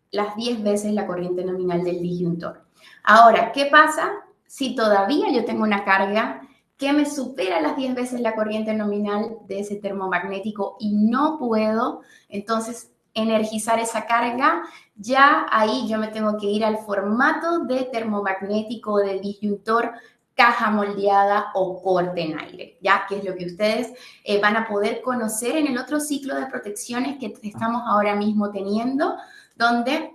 las 10 veces la corriente nominal del disyuntor. Ahora, ¿qué pasa si todavía yo tengo una carga que me supera las 10 veces la corriente nominal de ese termomagnético y no puedo entonces energizar esa carga? Ya ahí yo me tengo que ir al formato de termomagnético de disyuntor, caja moldeada o corte en aire, ya que es lo que ustedes van a poder conocer en el otro ciclo de protecciones que estamos ahora mismo teniendo, donde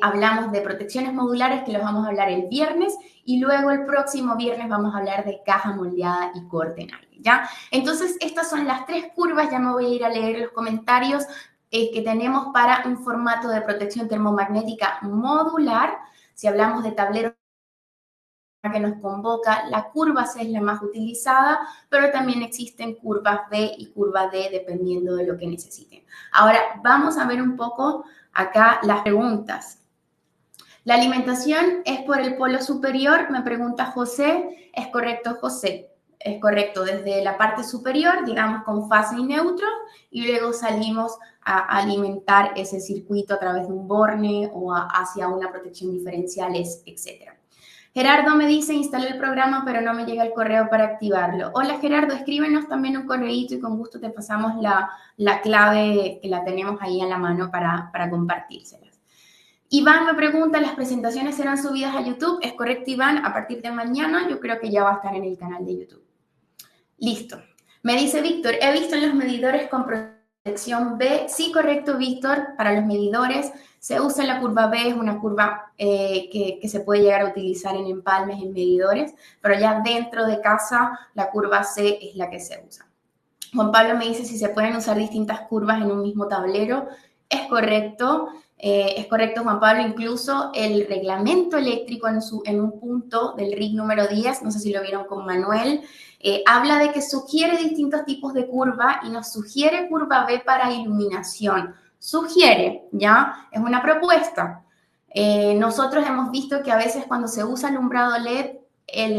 hablamos de protecciones modulares, que los vamos a hablar el viernes, y luego el próximo viernes vamos a hablar de caja moldeada y corte en aire, ¿ya? Entonces, estas son las tres curvas. Ya me voy a ir a leer los comentarios que tenemos para un formato de protección termomagnética modular. Si hablamos de tablero que nos convoca, la curva C es la más utilizada, pero también existen curvas B y curva D dependiendo de lo que necesiten. Ahora vamos a ver un poco acá las preguntas. La alimentación es por el polo superior, me pregunta José. ¿Es correcto, José? Es correcto, desde la parte superior, digamos con fase y neutro, y luego salimos a alimentar ese circuito a través de un borne o hacia una protección diferencial, etc. Gerardo me dice, instalé el programa, pero no me llega el correo para activarlo. Hola Gerardo, escríbenos también un correíto y con gusto te pasamos la clave, que la tenemos ahí a la mano para compartírselas. Iván me pregunta, ¿las presentaciones serán subidas a YouTube? Es correcto, Iván, a partir de mañana yo creo que ya va a estar en el canal de YouTube. Listo. Me dice Víctor, he visto en los medidores con protección B. Sí, correcto, Víctor, para los medidores se usa la curva B, es una curva que se puede llegar a utilizar en empalmes, en medidores, pero ya dentro de casa la curva C es la que se usa. Juan Pablo me dice si se pueden usar distintas curvas en un mismo tablero. Es correcto, Juan Pablo. Incluso el reglamento eléctrico en un punto del RIC número 10, no sé si lo vieron con Manuel, habla de que sugiere distintos tipos de curva y nos sugiere curva B para iluminación. Sugiere, ¿ya? Es una propuesta. Nosotros hemos visto que a veces cuando se usa alumbrado LED,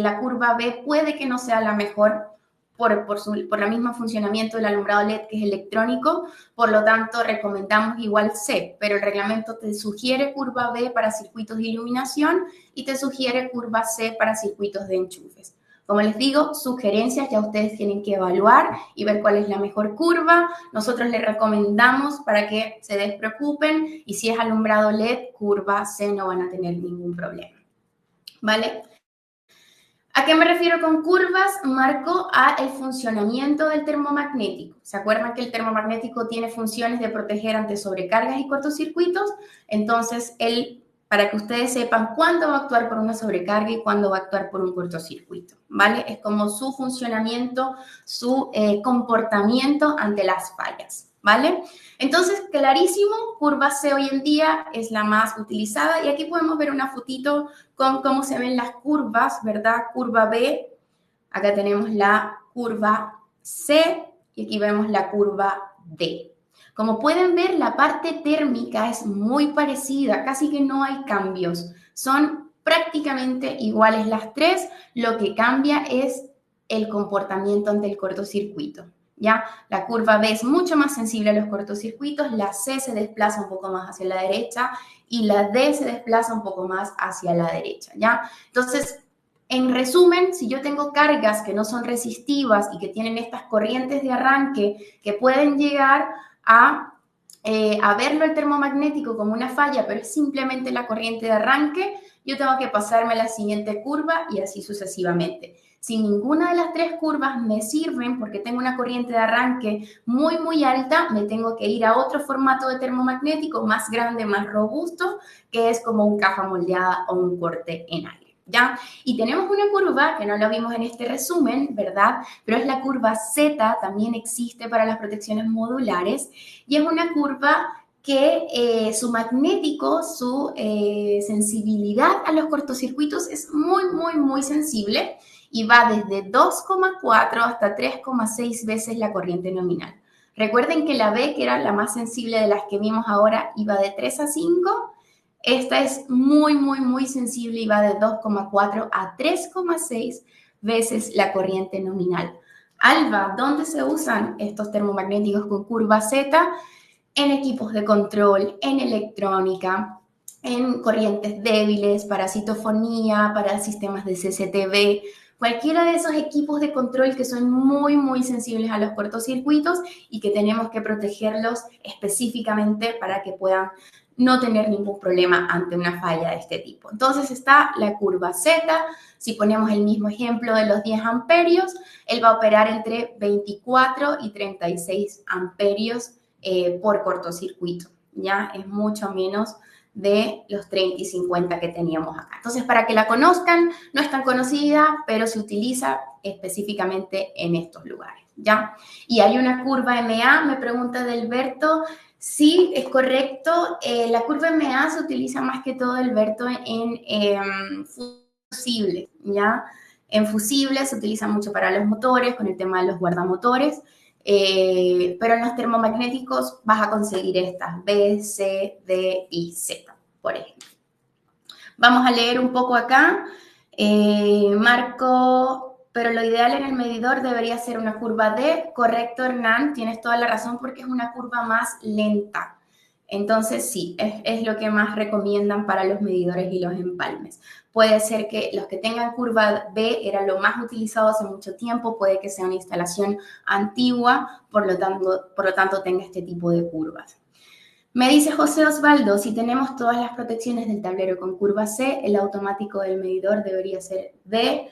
la curva B puede que no sea la mejor por el mismo funcionamiento del alumbrado LED que es electrónico, por lo tanto recomendamos igual C, pero el reglamento te sugiere curva B para circuitos de iluminación y te sugiere curva C para circuitos de enchufes. Como les digo, sugerencias ya ustedes tienen que evaluar y ver cuál es la mejor curva. Nosotros les recomendamos para que se despreocupen y si es alumbrado LED, curva C no van a tener ningún problema. ¿Vale? ¿A qué me refiero con curvas? Marco a el funcionamiento del termomagnético. ¿Se acuerdan que el termomagnético tiene funciones de proteger ante sobrecargas y cortocircuitos? Entonces, para que ustedes sepan cuándo va a actuar por una sobrecarga y cuándo va a actuar por un cortocircuito, ¿vale? Es como su funcionamiento, su comportamiento ante las fallas, ¿vale? Entonces, clarísimo, curva C hoy en día es la más utilizada y aquí podemos ver una fotito con cómo se ven las curvas, ¿verdad? Curva B, acá tenemos la curva C y aquí vemos la curva D. Como pueden ver, la parte térmica es muy parecida, casi que no hay cambios. Son prácticamente iguales las tres, lo que cambia es el comportamiento ante el cortocircuito. ¿Ya? La curva B es mucho más sensible a los cortocircuitos, la C se desplaza un poco más hacia la derecha y la D se desplaza un poco más hacia la derecha, ¿ya? Entonces, en resumen, si yo tengo cargas que no son resistivas y que tienen estas corrientes de arranque que pueden llegar a verlo el termomagnético como una falla, pero es simplemente la corriente de arranque, yo tengo que pasarme a la siguiente curva y así sucesivamente. Si ninguna de las tres curvas me sirven porque tengo una corriente de arranque muy, muy alta, me tengo que ir a otro formato de termomagnético más grande, más robusto, que es como un caja moldeada o un corte en aire, ¿ya? Y tenemos una curva que no la vimos en este resumen, ¿verdad? Pero es la curva Z, también existe para las protecciones modulares y es una curva que su magnético, su sensibilidad a los cortocircuitos es muy, muy, muy sensible y va desde 2,4 hasta 3,6 veces la corriente nominal. Recuerden que la B, que era la más sensible de las que vimos ahora, iba de 3 a 5. Esta es muy, muy, muy sensible y va de 2,4 a 3,6 veces la corriente nominal. Alba, ¿dónde se usan estos termomagnéticos con curva Z? En equipos de control, en electrónica, en corrientes débiles, para citofonía, para sistemas de CCTV, cualquiera de esos equipos de control que son muy, muy sensibles a los cortocircuitos y que tenemos que protegerlos específicamente para que puedan no tener ningún problema ante una falla de este tipo. Entonces está la curva Z. Si ponemos el mismo ejemplo de los 10 amperios, él va a operar entre 24 y 36 amperios por cortocircuito, ¿ya? Es mucho menos de los 30 y 50 que teníamos acá. Entonces, para que la conozcan, no es tan conocida, pero se utiliza específicamente en estos lugares, ¿ya? Y hay una curva MA, me pregunta Delberto. Sí, es correcto. La curva MA se utiliza más que todo, Alberto, en fusibles, ¿ya? En fusibles se utiliza mucho para los motores, con el tema de los guardamotores, pero en los termomagnéticos vas a conseguir estas B, C, D y Z, por ejemplo. Vamos a leer un poco acá. Marco, pero lo ideal en el medidor debería ser una curva D. Correcto, Hernán, tienes toda la razón porque es una curva más lenta. Entonces, sí, es lo que más recomiendan para los medidores y los empalmes. Puede ser que los que tengan curva B era lo más utilizado hace mucho tiempo, puede que sea una instalación antigua, por lo tanto tenga este tipo de curvas. Me dice José Osvaldo, si tenemos todas las protecciones del tablero con curva C, el automático del medidor debería ser D.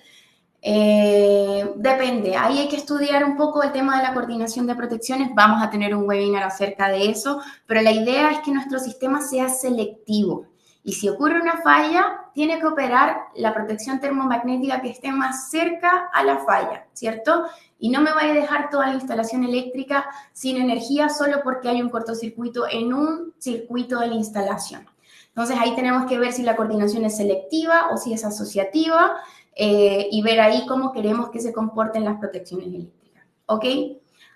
Depende, ahí hay que estudiar un poco el tema de la coordinación de protecciones, vamos a tener un webinar acerca de eso, pero la idea es que nuestro sistema sea selectivo y si ocurre una falla, tiene que operar la protección termomagnética que esté más cerca a la falla, ¿cierto? Y no me vaya a dejar toda la instalación eléctrica sin energía solo porque hay un cortocircuito en un circuito de la instalación. Entonces ahí tenemos que ver si la coordinación es selectiva o si es asociativa, y ver ahí cómo queremos que se comporten las protecciones eléctricas, ¿ok?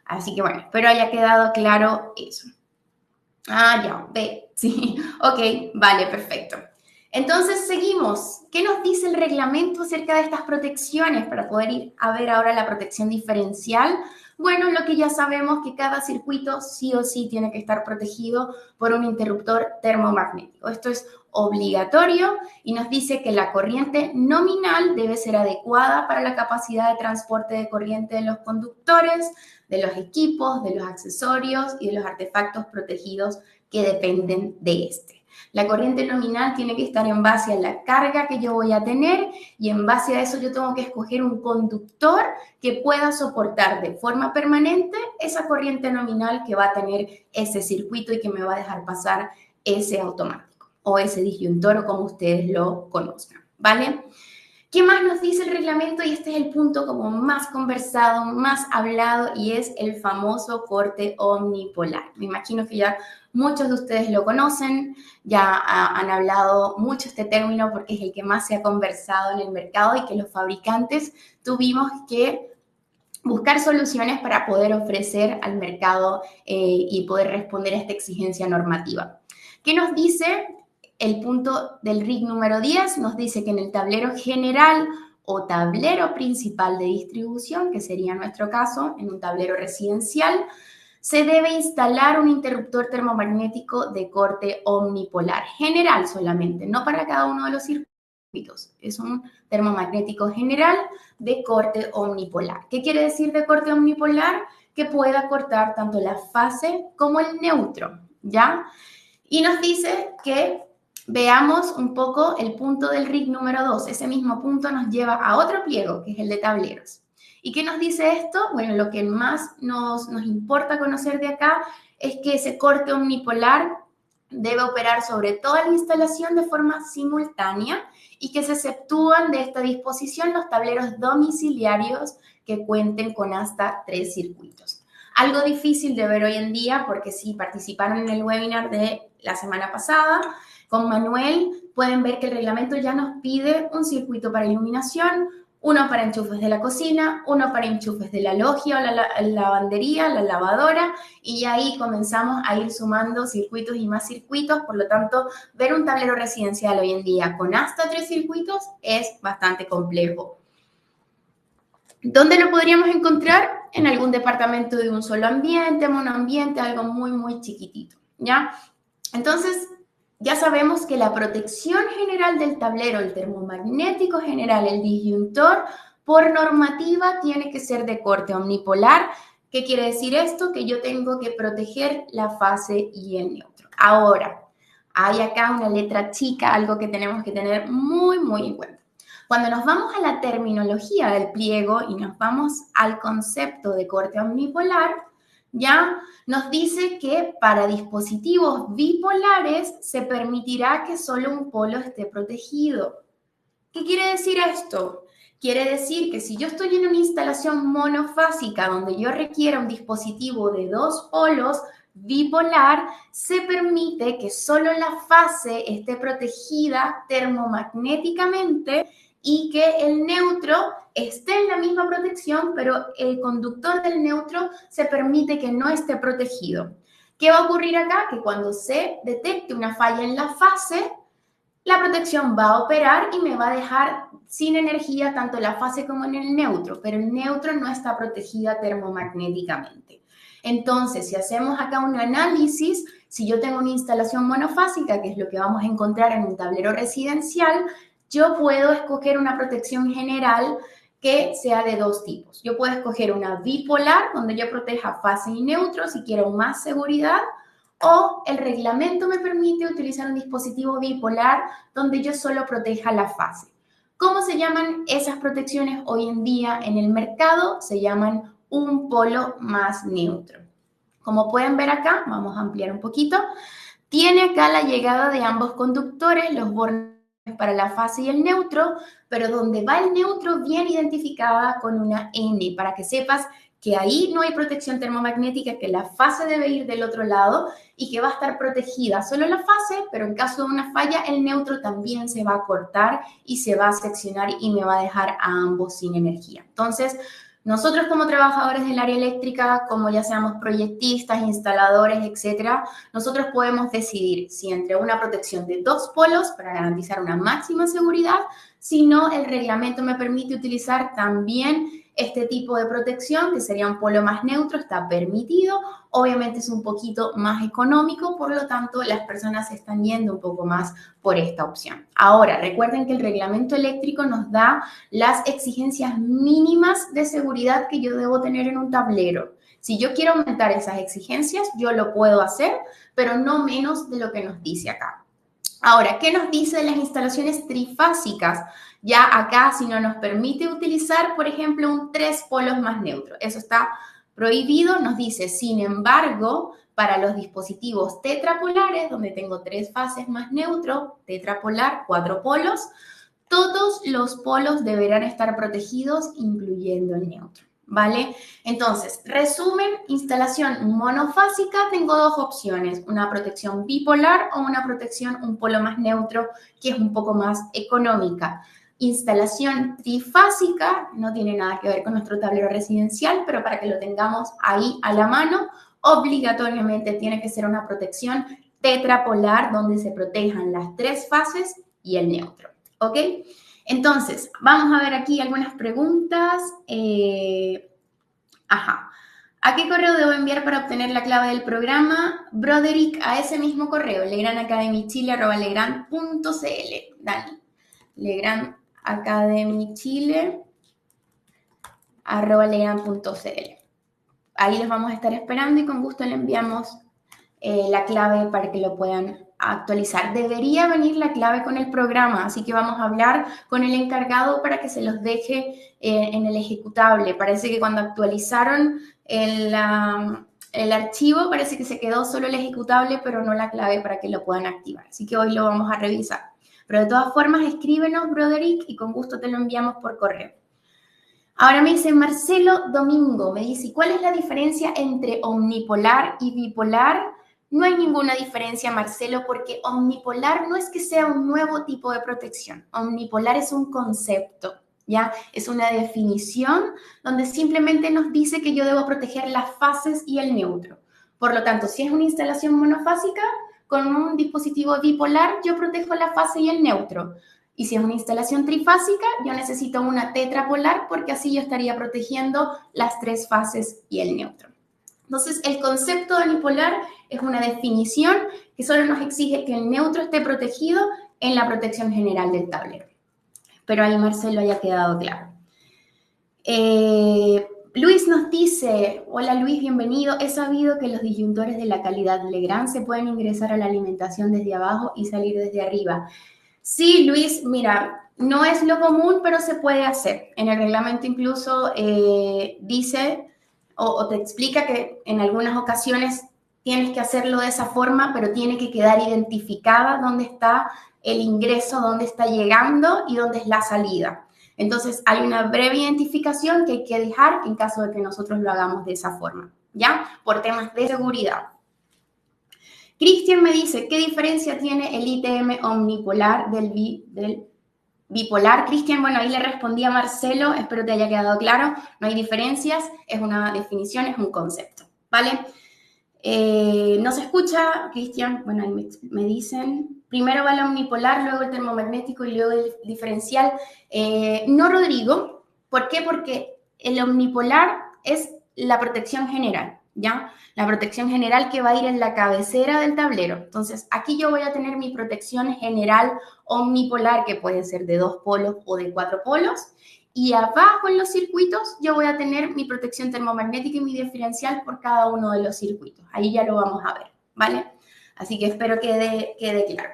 Así que bueno, espero haya quedado claro eso. Ah, ya, ve, sí, ok, vale, perfecto. Entonces seguimos. ¿Qué nos dice el reglamento acerca de estas protecciones para poder ir a ver ahora la protección diferencial? Bueno, lo que ya sabemos que cada circuito sí o sí tiene que estar protegido por un interruptor termomagnético. Esto es obligatorio y nos dice que la corriente nominal debe ser adecuada para la capacidad de transporte de corriente de los conductores, de los equipos, de los accesorios y de los artefactos protegidos que dependen de este. La corriente nominal tiene que estar en base a la carga que yo voy a tener y en base a eso yo tengo que escoger un conductor que pueda soportar de forma permanente esa corriente nominal que va a tener ese circuito y que me va a dejar pasar ese automático o ese disyuntor o como ustedes lo conozcan, ¿vale? ¿Qué más nos dice el reglamento? Y este es el punto como más conversado, más hablado, y es el famoso corte omnipolar. Me imagino que ya muchos de ustedes lo conocen, ya han hablado mucho este término porque es el que más se ha conversado en el mercado y que los fabricantes tuvimos que buscar soluciones para poder ofrecer al mercado y poder responder a esta exigencia normativa. ¿Qué nos dice? El punto del RIC número 10 nos dice que en el tablero general o tablero principal de distribución, que sería nuestro caso, en un tablero residencial, se debe instalar un interruptor termomagnético de corte omnipolar, general solamente, no para cada uno de los circuitos. Es un termomagnético general de corte omnipolar. ¿Qué quiere decir de corte omnipolar? Que pueda cortar tanto la fase como el neutro, ¿ya? Y nos dice que veamos un poco el punto del RIC número 2. Ese mismo punto nos lleva a otro pliego, que es el de tableros. ¿Y qué nos dice esto? Bueno, lo que más nos importa conocer de acá es que ese corte omnipolar debe operar sobre toda la instalación de forma simultánea y que se exceptúan de esta disposición los tableros domiciliarios que cuenten con hasta 3 circuitos. Algo difícil de ver hoy en día porque si participaron en el webinar de la semana pasada con Manuel, pueden ver que el reglamento ya nos pide un circuito para iluminación, uno para enchufes de la cocina, uno para enchufes de la logia o la lavandería, la lavadora, y ahí comenzamos a ir sumando circuitos y más circuitos. Por lo tanto, ver un tablero residencial hoy en día con hasta 3 circuitos es bastante complejo. ¿Dónde lo podríamos encontrar? En algún departamento de un solo ambiente, monoambiente, algo muy, muy chiquitito, ¿ya? Entonces, ya sabemos que la protección general del tablero, el termomagnético general, el disyuntor, por normativa tiene que ser de corte omnipolar. ¿Qué quiere decir esto? Que yo tengo que proteger la fase y el neutro. Ahora, hay acá una letra chica, algo que tenemos que tener muy, muy en cuenta. Cuando nos vamos a la terminología del pliego y nos vamos al concepto de corte omnipolar, ya nos dice que para dispositivos bipolares se permitirá que solo un polo esté protegido. ¿Qué quiere decir esto? Quiere decir que si yo estoy en una instalación monofásica donde yo requiera un dispositivo de 2 polos bipolar, se permite que solo la fase esté protegida termomagnéticamente y que el neutro esté en la misma protección, pero el conductor del neutro se permite que no esté protegido. ¿Qué va a ocurrir acá? Que cuando se detecte una falla en la fase, la protección va a operar y me va a dejar sin energía tanto la fase como en el neutro, pero el neutro no está protegida termomagnéticamente. Entonces, si hacemos acá un análisis, si yo tengo una instalación monofásica, que es lo que vamos a encontrar en un tablero residencial, yo puedo escoger una protección general que sea de 2 tipos. Yo puedo escoger una bipolar, donde yo proteja fase y neutro si quiero más seguridad, o el reglamento me permite utilizar un dispositivo bipolar donde yo solo proteja la fase. ¿Cómo se llaman esas protecciones hoy en día en el mercado? Se llaman un polo más neutro. Como pueden ver acá, vamos a ampliar un poquito, tiene acá la llegada de ambos conductores, los bordes para la fase y el neutro, pero donde va el neutro bien identificada con una N, para que sepas que ahí no hay protección termomagnética, que la fase debe ir del otro lado y que va a estar protegida solo la fase, pero en caso de una falla, el neutro también se va a cortar y se va a seccionar y me va a dejar a ambos sin energía. Entonces, nosotros como trabajadores del área eléctrica, como ya seamos proyectistas, instaladores, etcétera, nosotros podemos decidir si entre una protección de 2 polos para garantizar una máxima seguridad, si no, el reglamento me permite utilizar también este tipo de protección, que sería un polo más neutro, está permitido. Obviamente es un poquito más económico, por lo tanto, las personas se están yendo un poco más por esta opción. Ahora, recuerden que el reglamento eléctrico nos da las exigencias mínimas de seguridad que yo debo tener en un tablero. Si yo quiero aumentar esas exigencias, yo lo puedo hacer, pero no menos de lo que nos dice acá. Ahora, ¿qué nos dice de las instalaciones trifásicas? Ya acá, si no nos permite utilizar, por ejemplo, un 3 polos más neutro. Eso está prohibido, nos dice, sin embargo, para los dispositivos tetrapolares, donde tengo 3 fases más neutro, tetrapolar, 4 polos, todos los polos deberán estar protegidos, incluyendo el neutro, ¿vale? Entonces, resumen, instalación monofásica, tengo 2 opciones, una protección bipolar o una protección un polo más neutro, que es un poco más económica. Instalación trifásica, no tiene nada que ver con nuestro tablero residencial, pero para que lo tengamos ahí a la mano, obligatoriamente tiene que ser una protección tetrapolar, donde se protejan las 3 fases y el neutro. ¿Ok? Entonces, vamos a ver aquí algunas preguntas. ¿A qué correo debo enviar para obtener la clave del programa? Broderick, a ese mismo correo, legrandacademychile@legrand.cl. Dani, legrandacademychile@legrand.cl. Ahí los vamos a estar esperando y con gusto le enviamos la clave para que lo puedan actualizar. Debería venir la clave con el programa, así que vamos a hablar con el encargado para que se los deje en el ejecutable. Parece que cuando actualizaron el archivo, parece que se quedó solo el ejecutable, pero no la clave para que lo puedan activar. Así que hoy lo vamos a revisar. Pero de todas formas, escríbenos, Broderick, y con gusto te lo enviamos por correo. Ahora me dice Marcelo Domingo, me dice, ¿cuál es la diferencia entre omnipolar y bipolar? No hay ninguna diferencia, Marcelo, porque omnipolar no es que sea un nuevo tipo de protección. Omnipolar es un concepto, ¿ya? Es una definición donde simplemente nos dice que yo debo proteger las fases y el neutro. Por lo tanto, si es una instalación monofásica, con un dispositivo bipolar, yo protejo la fase y el neutro. Y si es una instalación trifásica, yo necesito una tetrapolar porque así yo estaría protegiendo las 3 fases y el neutro. Entonces, el concepto de unipolar es una definición que solo nos exige que el neutro esté protegido en la protección general del tablero. Espero ahí, Marcelo, haya quedado claro. Luis nos dice, hola Luis, bienvenido. He sabido que los disyuntores de la calidad Legrand se pueden ingresar a la alimentación desde abajo y salir desde arriba. Sí, Luis, mira, no es lo común, pero se puede hacer. En el reglamento incluso dice o te explica que en algunas ocasiones tienes que hacerlo de esa forma, pero tiene que quedar identificada dónde está el ingreso, dónde está llegando y dónde es la salida. Entonces, hay una breve identificación que hay que dejar en caso de que nosotros lo hagamos de esa forma, ¿ya? Por temas de seguridad. Cristian me dice, ¿qué diferencia tiene el ITM omnipolar del bipolar? Cristian, bueno, ahí le respondí a Marcelo, espero te haya quedado claro, no hay diferencias, es una definición, es un concepto, ¿vale? No se escucha, Cristian, bueno, ahí me dicen, primero va el omnipolar, luego el termomagnético y luego el diferencial. No, Rodrigo, ¿por qué? Porque el omnipolar es la protección general, ¿ya? La protección general que va a ir en la cabecera del tablero. Entonces, aquí yo voy a tener mi protección general omnipolar, que puede ser de 2 polos o de 4 polos, y abajo en los circuitos yo voy a tener mi protección termomagnética y mi diferencial por cada uno de los circuitos. Ahí ya lo vamos a ver, ¿vale? Así que espero que quede claro.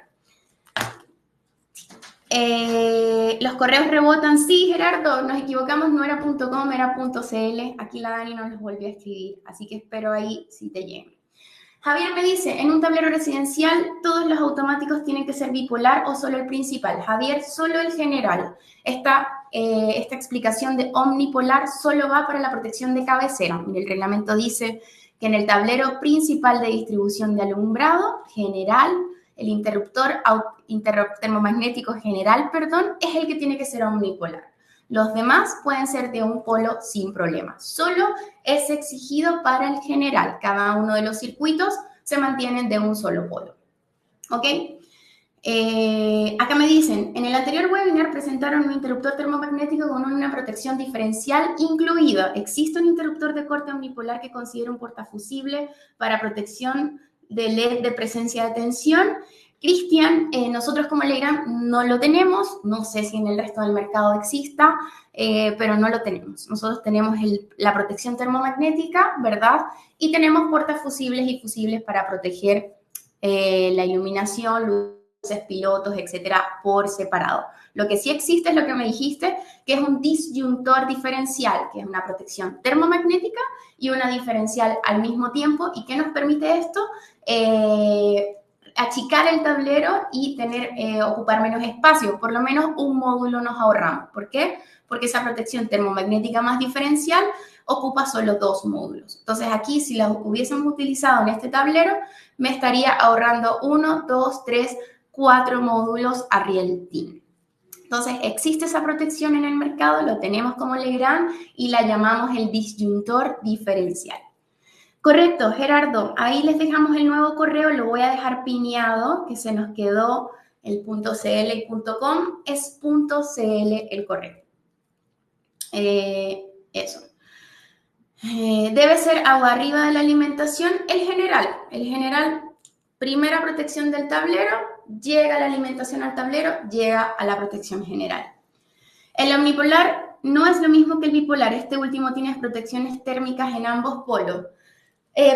Los correos rebotan, sí, Gerardo, nos equivocamos, no era .com, era .cl. Aquí la Dani nos los volvió a escribir, así que espero ahí si te lleguen. Javier me dice, en un tablero residencial, ¿todos los automáticos tienen que ser bipolar o solo el principal? Javier, solo el general. Esta explicación de omnipolar solo va para la protección de cabecera. Mire, el reglamento dice que en el tablero principal de distribución de alumbrado, general, el interruptor termomagnético general, es el que tiene que ser omnipolar. Los demás pueden ser de un polo sin problema. Solo es exigido para el general. Cada uno de los circuitos se mantienen de un solo polo. ¿Ok? Acá me dicen, en el anterior webinar presentaron un interruptor termomagnético con una protección diferencial incluida. Existe un interruptor de corte omnipolar que considera un portafusible para protección de LED de presencia de tensión. Cristian, nosotros como Legrand no lo tenemos, no sé si en el resto del mercado exista, pero no lo tenemos. Nosotros tenemos la protección termomagnética, ¿verdad? Y tenemos portafusibles y fusibles para proteger la iluminación, luces, pilotos, etcétera, por separado. Lo que sí existe es lo que me dijiste, que es un disyuntor diferencial, que es una protección termomagnética y una diferencial al mismo tiempo. ¿Y qué nos permite esto? Achicar el tablero y ocupar menos espacio. Por lo menos un módulo nos ahorramos. ¿Por qué? Porque esa protección termomagnética más diferencial ocupa solo 2 módulos. Entonces aquí, si la hubiésemos utilizado en este tablero, me estaría ahorrando 1, 2, 3, 4 módulos a riel team. Entonces, existe esa protección en el mercado, lo tenemos como Legrand y la llamamos el disyuntor diferencial. Correcto, Gerardo, ahí les dejamos el nuevo correo, lo voy a dejar pineado, que se nos quedó el .cl y .com, es .cl el correo. Eso. Debe ser agua arriba de la alimentación, el general, primera protección del tablero, llega la alimentación al tablero, llega a la protección general. El omnipolar no es lo mismo que el bipolar, este último tiene protecciones térmicas en ambos polos.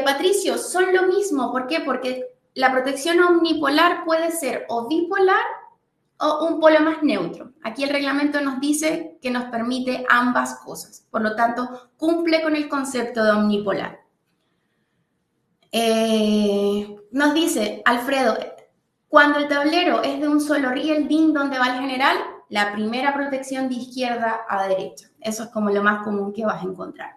Patricio, son lo mismo, ¿por qué? Porque la protección omnipolar puede ser o bipolar o un polo más neutro. Aquí el reglamento nos dice que nos permite ambas cosas, por lo tanto, cumple con el concepto de omnipolar. Nos dice Alfredo, cuando el tablero es de un solo riel DIN donde va el general, la primera protección de izquierda a derecha. Eso es como lo más común que vas a encontrar.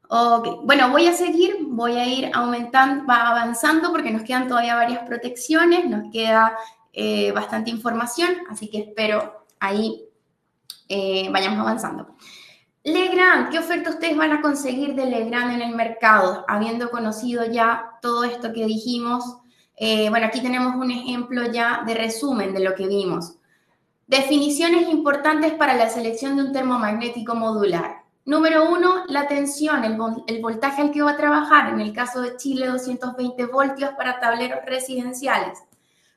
Ok, bueno, voy a ir aumentando, va avanzando porque nos quedan todavía varias protecciones, nos queda bastante información, así que espero ahí vayamos avanzando. Legrand, ¿qué oferta ustedes van a conseguir de Legrand en el mercado? Habiendo conocido ya todo esto que dijimos, bueno, aquí tenemos un ejemplo ya de resumen de lo que vimos. Definiciones importantes para la selección de un termomagnético modular. Número 1, la tensión, el voltaje al que va a trabajar. En el caso de Chile, 220 voltios para tableros residenciales.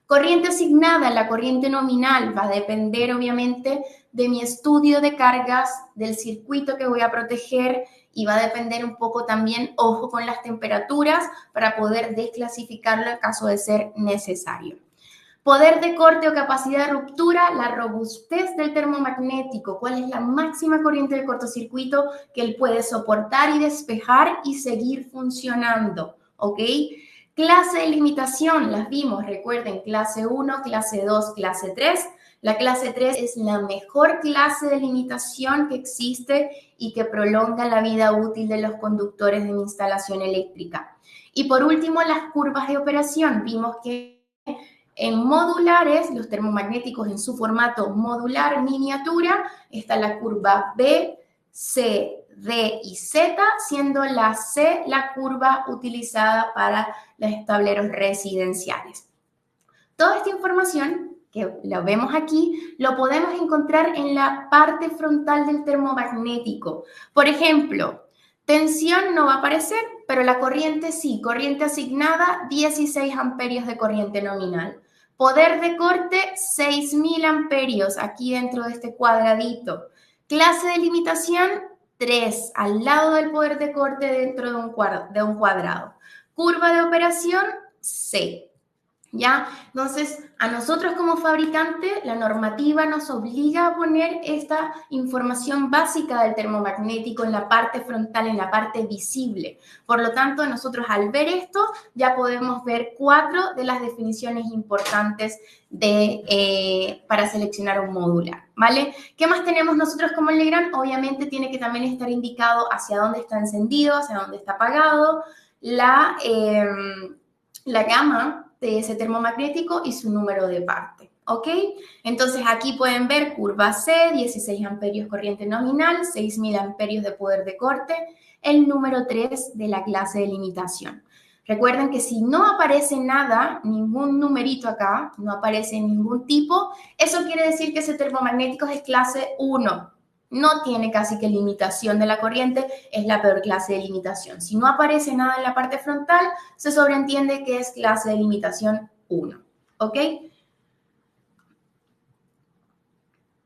Corriente asignada, la corriente nominal va a depender obviamente de mi estudio de cargas, del circuito que voy a proteger y va a depender un poco también, ojo con las temperaturas, para poder desclasificarlo en caso de ser necesario. Poder de corte o capacidad de ruptura, la robustez del termomagnético, cuál es la máxima corriente de cortocircuito que él puede soportar y despejar y seguir funcionando, ¿ok? Clase de limitación, las vimos, recuerden, clase 1, clase 2, clase 3. La clase 3 es la mejor clase de limitación que existe y que prolonga la vida útil de los conductores de mi instalación eléctrica. Y por último, las curvas de operación. Vimos que en modulares, los termomagnéticos en su formato modular miniatura, está la curva B, C, D y Z, siendo la C la curva utilizada para los tableros residenciales. Toda esta información que lo vemos aquí, lo podemos encontrar en la parte frontal del termomagnético. Por ejemplo, tensión no va a aparecer, pero la corriente sí. Corriente asignada, 16 amperios de corriente nominal. Poder de corte, 6.000 amperios, aquí dentro de este cuadradito. Clase de limitación, 3, al lado del poder de corte dentro de un cuadrado. Curva de operación, C. ¿Ya? Entonces, a nosotros como fabricante, la normativa nos obliga a poner esta información básica del termomagnético en la parte frontal, en la parte visible. Por lo tanto, nosotros al ver esto, ya podemos ver 4 de las definiciones importantes para seleccionar un modular, ¿vale? ¿Qué más tenemos nosotros como Legrand? Obviamente tiene que también estar indicado hacia dónde está encendido, hacia dónde está apagado, la gama de ese termomagnético y su número de parte, ¿ok? Entonces aquí pueden ver curva C, 16 amperios corriente nominal, 6.000 amperios de poder de corte, el número 3 de la clase de limitación. Recuerden que si no aparece nada, ningún numerito acá, no aparece ningún tipo, eso quiere decir que ese termomagnético es clase 1. No tiene casi que limitación de la corriente, es la peor clase de limitación. Si no aparece nada en la parte frontal, se sobreentiende que es clase de limitación 1. ¿Ok?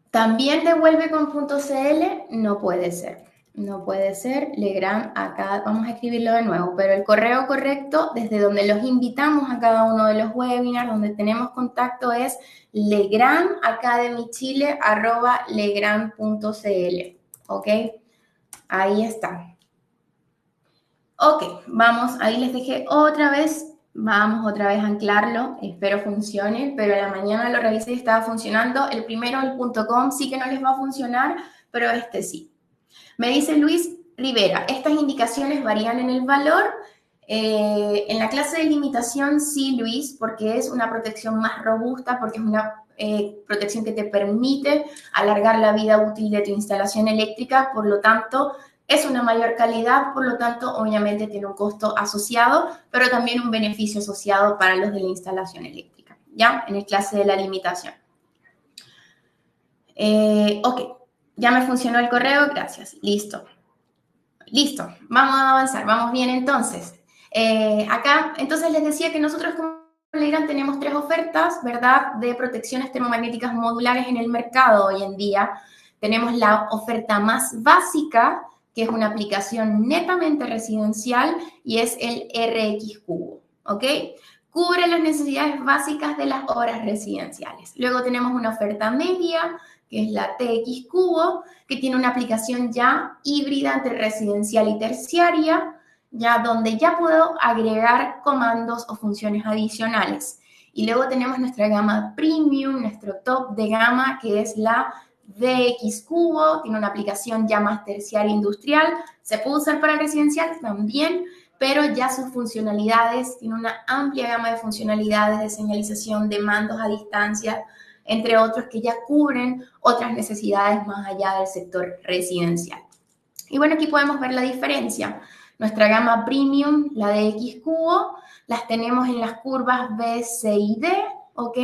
También devuelve con .cl, no puede ser. No puede ser, Legrand, acá vamos a escribirlo de nuevo, pero el correo correcto, desde donde los invitamos a cada uno de los webinars, donde tenemos contacto, es legrandacademychile@legrand.cl. ¿Ok? Ahí está. Ok, vamos, ahí les dejé otra vez, vamos otra vez a anclarlo, espero funcione, pero a la mañana lo revisé y estaba funcionando. El primero, el .com, sí que no les va a funcionar, pero este sí. Me dice Luis Rivera, estas indicaciones varían en el valor. En la clase de limitación sí, Luis, porque es una protección más robusta, porque es una protección que te permite alargar la vida útil de tu instalación eléctrica, por lo tanto, es una mayor calidad, por lo tanto, obviamente tiene un costo asociado, pero también un beneficio asociado para los de la instalación eléctrica, ¿ya? En el clase de la limitación. Ok, ya me funcionó el correo, gracias, listo. Listo, vamos a avanzar, vamos bien entonces. Acá, entonces les decía que nosotros como Legrand tenemos 3 ofertas, ¿verdad?, de protecciones termomagnéticas modulares en el mercado hoy en día. Tenemos la oferta más básica, que es una aplicación netamente residencial, y es el RX Cubo, ¿ok? Cubre las necesidades básicas de las horas residenciales. Luego tenemos una oferta media, que es la TX Cubo, que tiene una aplicación ya híbrida entre residencial y terciaria, ya donde ya puedo agregar comandos o funciones adicionales. Y luego tenemos nuestra gama premium, nuestro top de gama, que es la DX Cubo, tiene una aplicación ya más terciaria industrial, se puede usar para residencial también, pero ya sus funcionalidades, tiene una amplia gama de funcionalidades de señalización de mandos a distancia, entre otros que ya cubren otras necesidades más allá del sector residencial. Y bueno, aquí podemos ver la diferencia. Nuestra gama premium, la de X Cubo, las tenemos en las curvas B, C y D, ¿ok?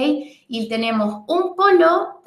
Y tenemos un polo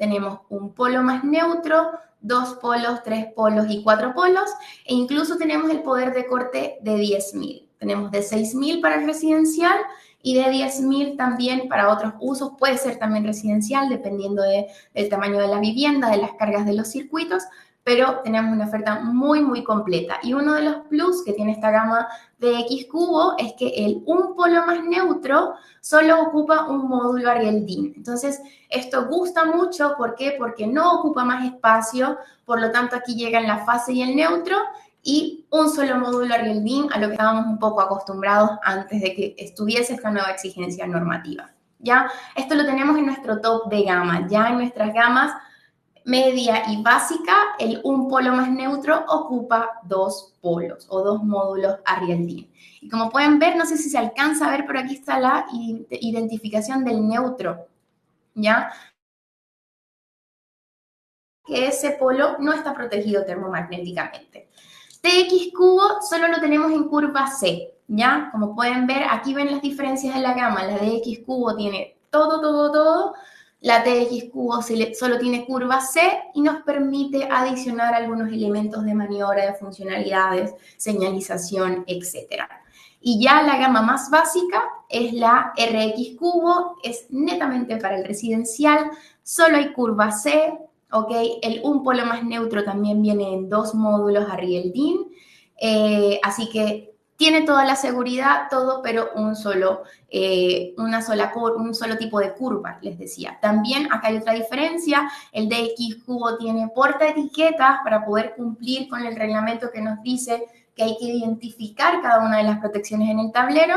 más neutro, 2 polos, 3 polos y 4 polos, e incluso tenemos el poder de corte de 10.000. Tenemos de 6.000 para el residencial y de 10.000 también para otros usos, puede ser también residencial, dependiendo del tamaño de la vivienda, de las cargas de los circuitos, pero tenemos una oferta muy, muy completa. Y uno de los plus que tiene esta gama de X Cubo es que el un polo más neutro solo ocupa un módulo Ariel DIN. Entonces, esto gusta mucho, ¿por qué? Porque no ocupa más espacio, por lo tanto aquí llega en la fase y el neutro, y un solo módulo Ariel DIN, a lo que estábamos un poco acostumbrados antes de que estuviese esta nueva exigencia normativa. ¿Ya? Esto lo tenemos en nuestro top de gama. Ya en nuestras gamas media y básica, el un polo más neutro ocupa 2 polos o 2 módulos Ariel DIN. Y como pueden ver, no sé si se alcanza a ver, pero aquí está la identificación del neutro, ¿ya? Que ese polo no está protegido termomagnéticamente. TX Cubo solo lo tenemos en curva C, ¿ya? Como pueden ver, aquí ven las diferencias de la gama. La de X Cubo tiene todo. La TX Cubo solo tiene curva C y nos permite adicionar algunos elementos de maniobra, de funcionalidades, señalización, etc. Y ya la gama más básica es la RX Cubo, es netamente para el residencial, solo hay curva C, ¿ok? El un polo más neutro también viene en 2 módulos Ariel DIN, así que tiene toda la seguridad, todo, pero un solo tipo de curva, les decía. También acá hay otra diferencia, el DX Cubo tiene portaetiquetas para poder cumplir con el reglamento que nos dice que hay que identificar cada una de las protecciones en el tablero.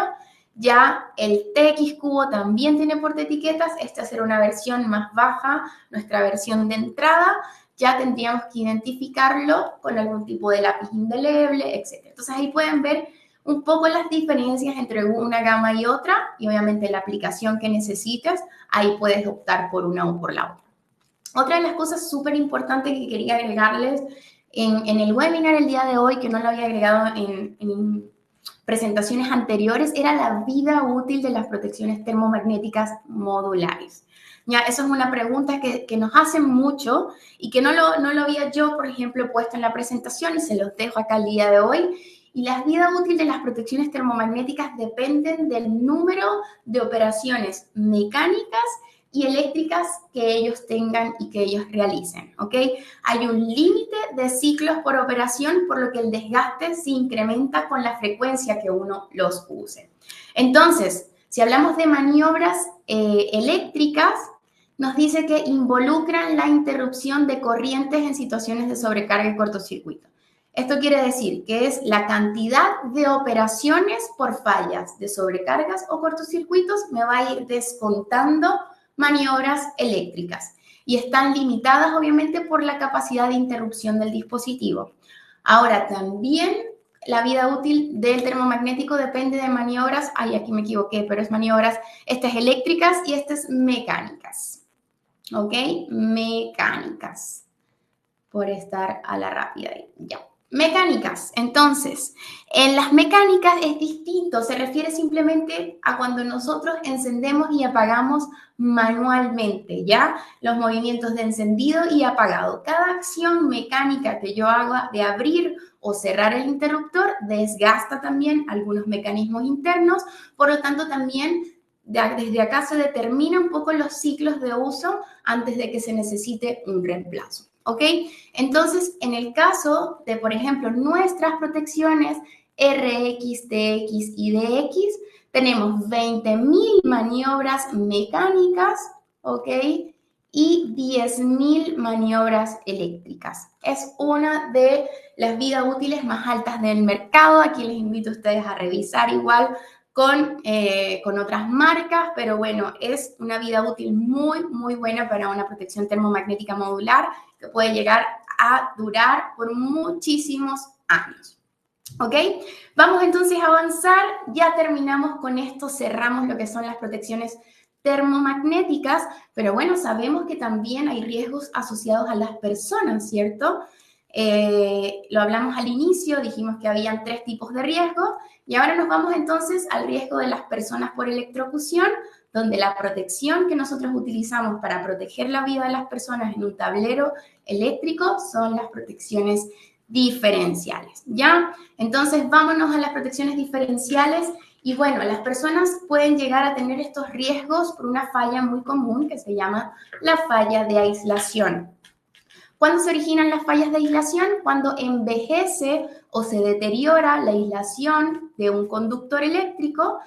Ya el TX Cubo también tiene portaetiquetas, esta será una versión más baja, nuestra versión de entrada, ya tendríamos que identificarlo con algún tipo de lápiz indeleble, etc. Entonces ahí pueden ver un poco las diferencias entre una gama y otra, y obviamente la aplicación que necesitas, ahí puedes optar por una o por la otra. Otra de las cosas súper importantes que quería agregarles en el webinar el día de hoy, que no lo había agregado en presentaciones anteriores, era la vida útil de las protecciones termomagnéticas modulares. Ya, eso es una pregunta que nos hacen mucho y que no lo había yo, por ejemplo, puesto en la presentación y se los dejo acá el día de hoy. Y la vida útil de las protecciones termomagnéticas dependen del número de operaciones mecánicas y eléctricas que ellos tengan y que ellos realicen, ¿ok? Hay un límite de ciclos por operación, por lo que el desgaste se incrementa con la frecuencia que uno los use. Entonces, si hablamos de maniobras eléctricas, nos dice que involucran la interrupción de corrientes en situaciones de sobrecarga y cortocircuito. Esto quiere decir que es la cantidad de operaciones por fallas de sobrecargas o cortocircuitos me va a ir descontando maniobras eléctricas y están limitadas obviamente por la capacidad de interrupción del dispositivo. Ahora también la vida útil del termomagnético depende de maniobras, aquí me equivoqué, pero es maniobras, estas eléctricas y estas mecánicas, ¿ok? Mecánicas, por estar a la rápida ahí, ya. Mecánicas, entonces, en las mecánicas es distinto, se refiere simplemente a cuando nosotros encendemos y apagamos manualmente, ¿ya? Los movimientos de encendido y apagado. Cada acción mecánica que yo haga de abrir o cerrar el interruptor desgasta también algunos mecanismos internos, por lo tanto también desde acá se determina un poco los ciclos de uso antes de que se necesite un reemplazo. ¿Ok? Entonces, en el caso de, por ejemplo, nuestras protecciones RX, TX y DX, tenemos 20.000 maniobras mecánicas, ¿ok? Y 10.000 maniobras eléctricas. Es una de las vidas útiles más altas del mercado. Aquí les invito a ustedes a revisar igual con otras marcas, pero bueno, es una vida útil muy, muy buena para una protección termomagnética modular que puede llegar a durar por muchísimos años. ¿Ok? Vamos entonces a avanzar. Ya terminamos con esto, cerramos lo que son las protecciones termomagnéticas, pero bueno, sabemos que también hay riesgos asociados a las personas, ¿cierto? Lo hablamos al inicio, dijimos que habían 3 tipos de riesgos y ahora nos vamos entonces al riesgo de las personas por electrocución, donde la protección que nosotros utilizamos para proteger la vida de las personas en un tablero eléctrico son las protecciones diferenciales, ¿ya? Entonces, vámonos a las protecciones diferenciales y bueno, las personas pueden llegar a tener estos riesgos por una falla muy común que se llama la falla de aislación. ¿Cuándo se originan las fallas de aislación? Cuando envejece o se deteriora la aislación de un conductor eléctrico.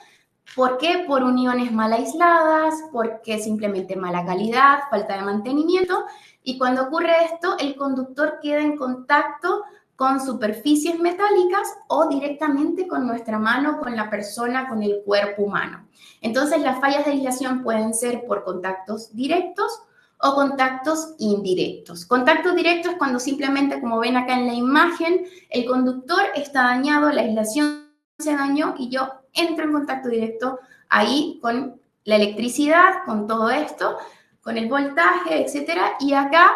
¿Por qué? Por uniones mal aisladas, porque simplemente mala calidad, falta de mantenimiento. Y cuando ocurre esto, el conductor queda en contacto con superficies metálicas o directamente con nuestra mano, con la persona, con el cuerpo humano. Entonces, las fallas de aislación pueden ser por contactos directos o contactos indirectos. Contacto directo es cuando simplemente, como ven acá en la imagen, el conductor está dañado, la aislación se dañó y yo entro en contacto directo ahí con la electricidad, con todo esto, con el voltaje, etcétera. Y acá,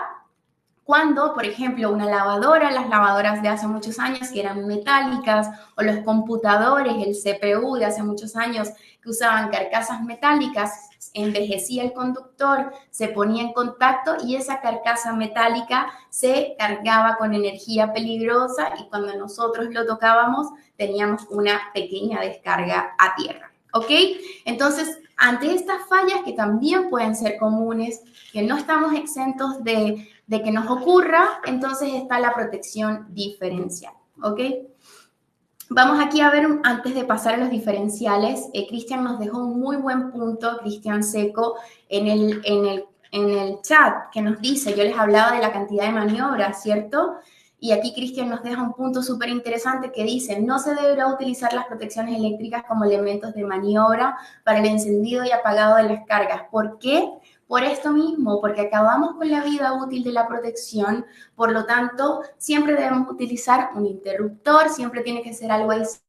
cuando, por ejemplo, una lavadora, las lavadoras de hace muchos años que eran metálicas, o los computadores, el CPU de hace muchos años que usaban carcasas metálicas, envejecía el conductor, se ponía en contacto y esa carcasa metálica se cargaba con energía peligrosa y cuando nosotros lo tocábamos teníamos una pequeña descarga a tierra, ¿ok? Entonces, ante estas fallas que también pueden ser comunes, que no estamos exentos de que nos ocurra, entonces está la protección diferencial, ¿ok? Vamos aquí a ver, antes de pasar a los diferenciales, Cristian nos dejó un muy buen punto, Cristian Seco, en el chat, que nos dice, yo les hablaba de la cantidad de maniobras, ¿cierto? Y aquí Cristian nos deja un punto súper interesante que dice, no se deberá utilizar las protecciones eléctricas como elementos de maniobra para el encendido y apagado de las cargas. ¿Por qué? Por esto mismo, porque acabamos con la vida útil de la protección, por lo tanto, siempre debemos utilizar un interruptor, siempre tiene que ser algo adicional,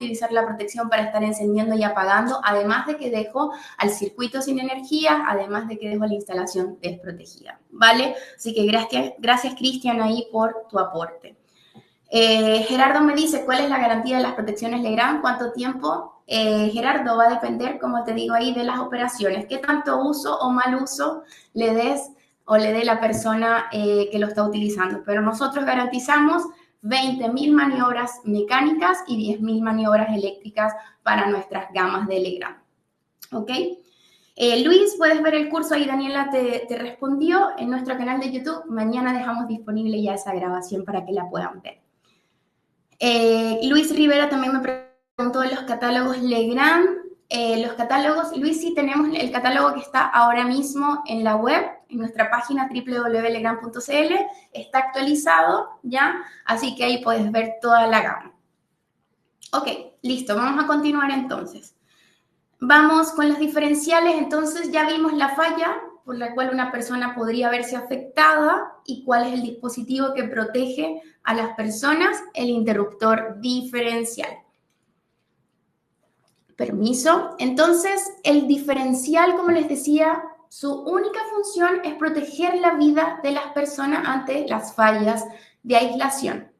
utilizar la protección para estar encendiendo y apagando, además de que dejo al circuito sin energía, además de que dejo la instalación desprotegida, ¿vale? Así que gracias Cristian ahí por tu aporte. Gerardo me dice, ¿cuál es la garantía de las protecciones Legrand? ¿Cuánto tiempo? Gerardo, va a depender, como te digo ahí, de las operaciones. ¿Qué tanto uso o mal uso le des o le dé la persona que lo está utilizando? Pero nosotros garantizamos 20.000 maniobras mecánicas y 10.000 maniobras eléctricas para nuestras gamas de Legrand. ¿Ok? Luis, puedes ver el curso ahí, Daniela te respondió en nuestro canal de YouTube. Mañana dejamos disponible ya esa grabación para que la puedan ver. Luis Rivera también me preguntó de los catálogos Legrand. Los catálogos, Luis, sí tenemos el catálogo que está ahora mismo en la web, en nuestra página www.legrand.cl, está actualizado ya, así que ahí puedes ver toda la gama. Ok, listo, vamos a continuar entonces. Vamos con los diferenciales, entonces ya vimos la falla por la cual una persona podría verse afectada y cuál es el dispositivo que protege a las personas, el interruptor diferencial. Permiso. Entonces, el diferencial, como les decía, su única función es proteger la vida de las personas ante las fallas de aislación,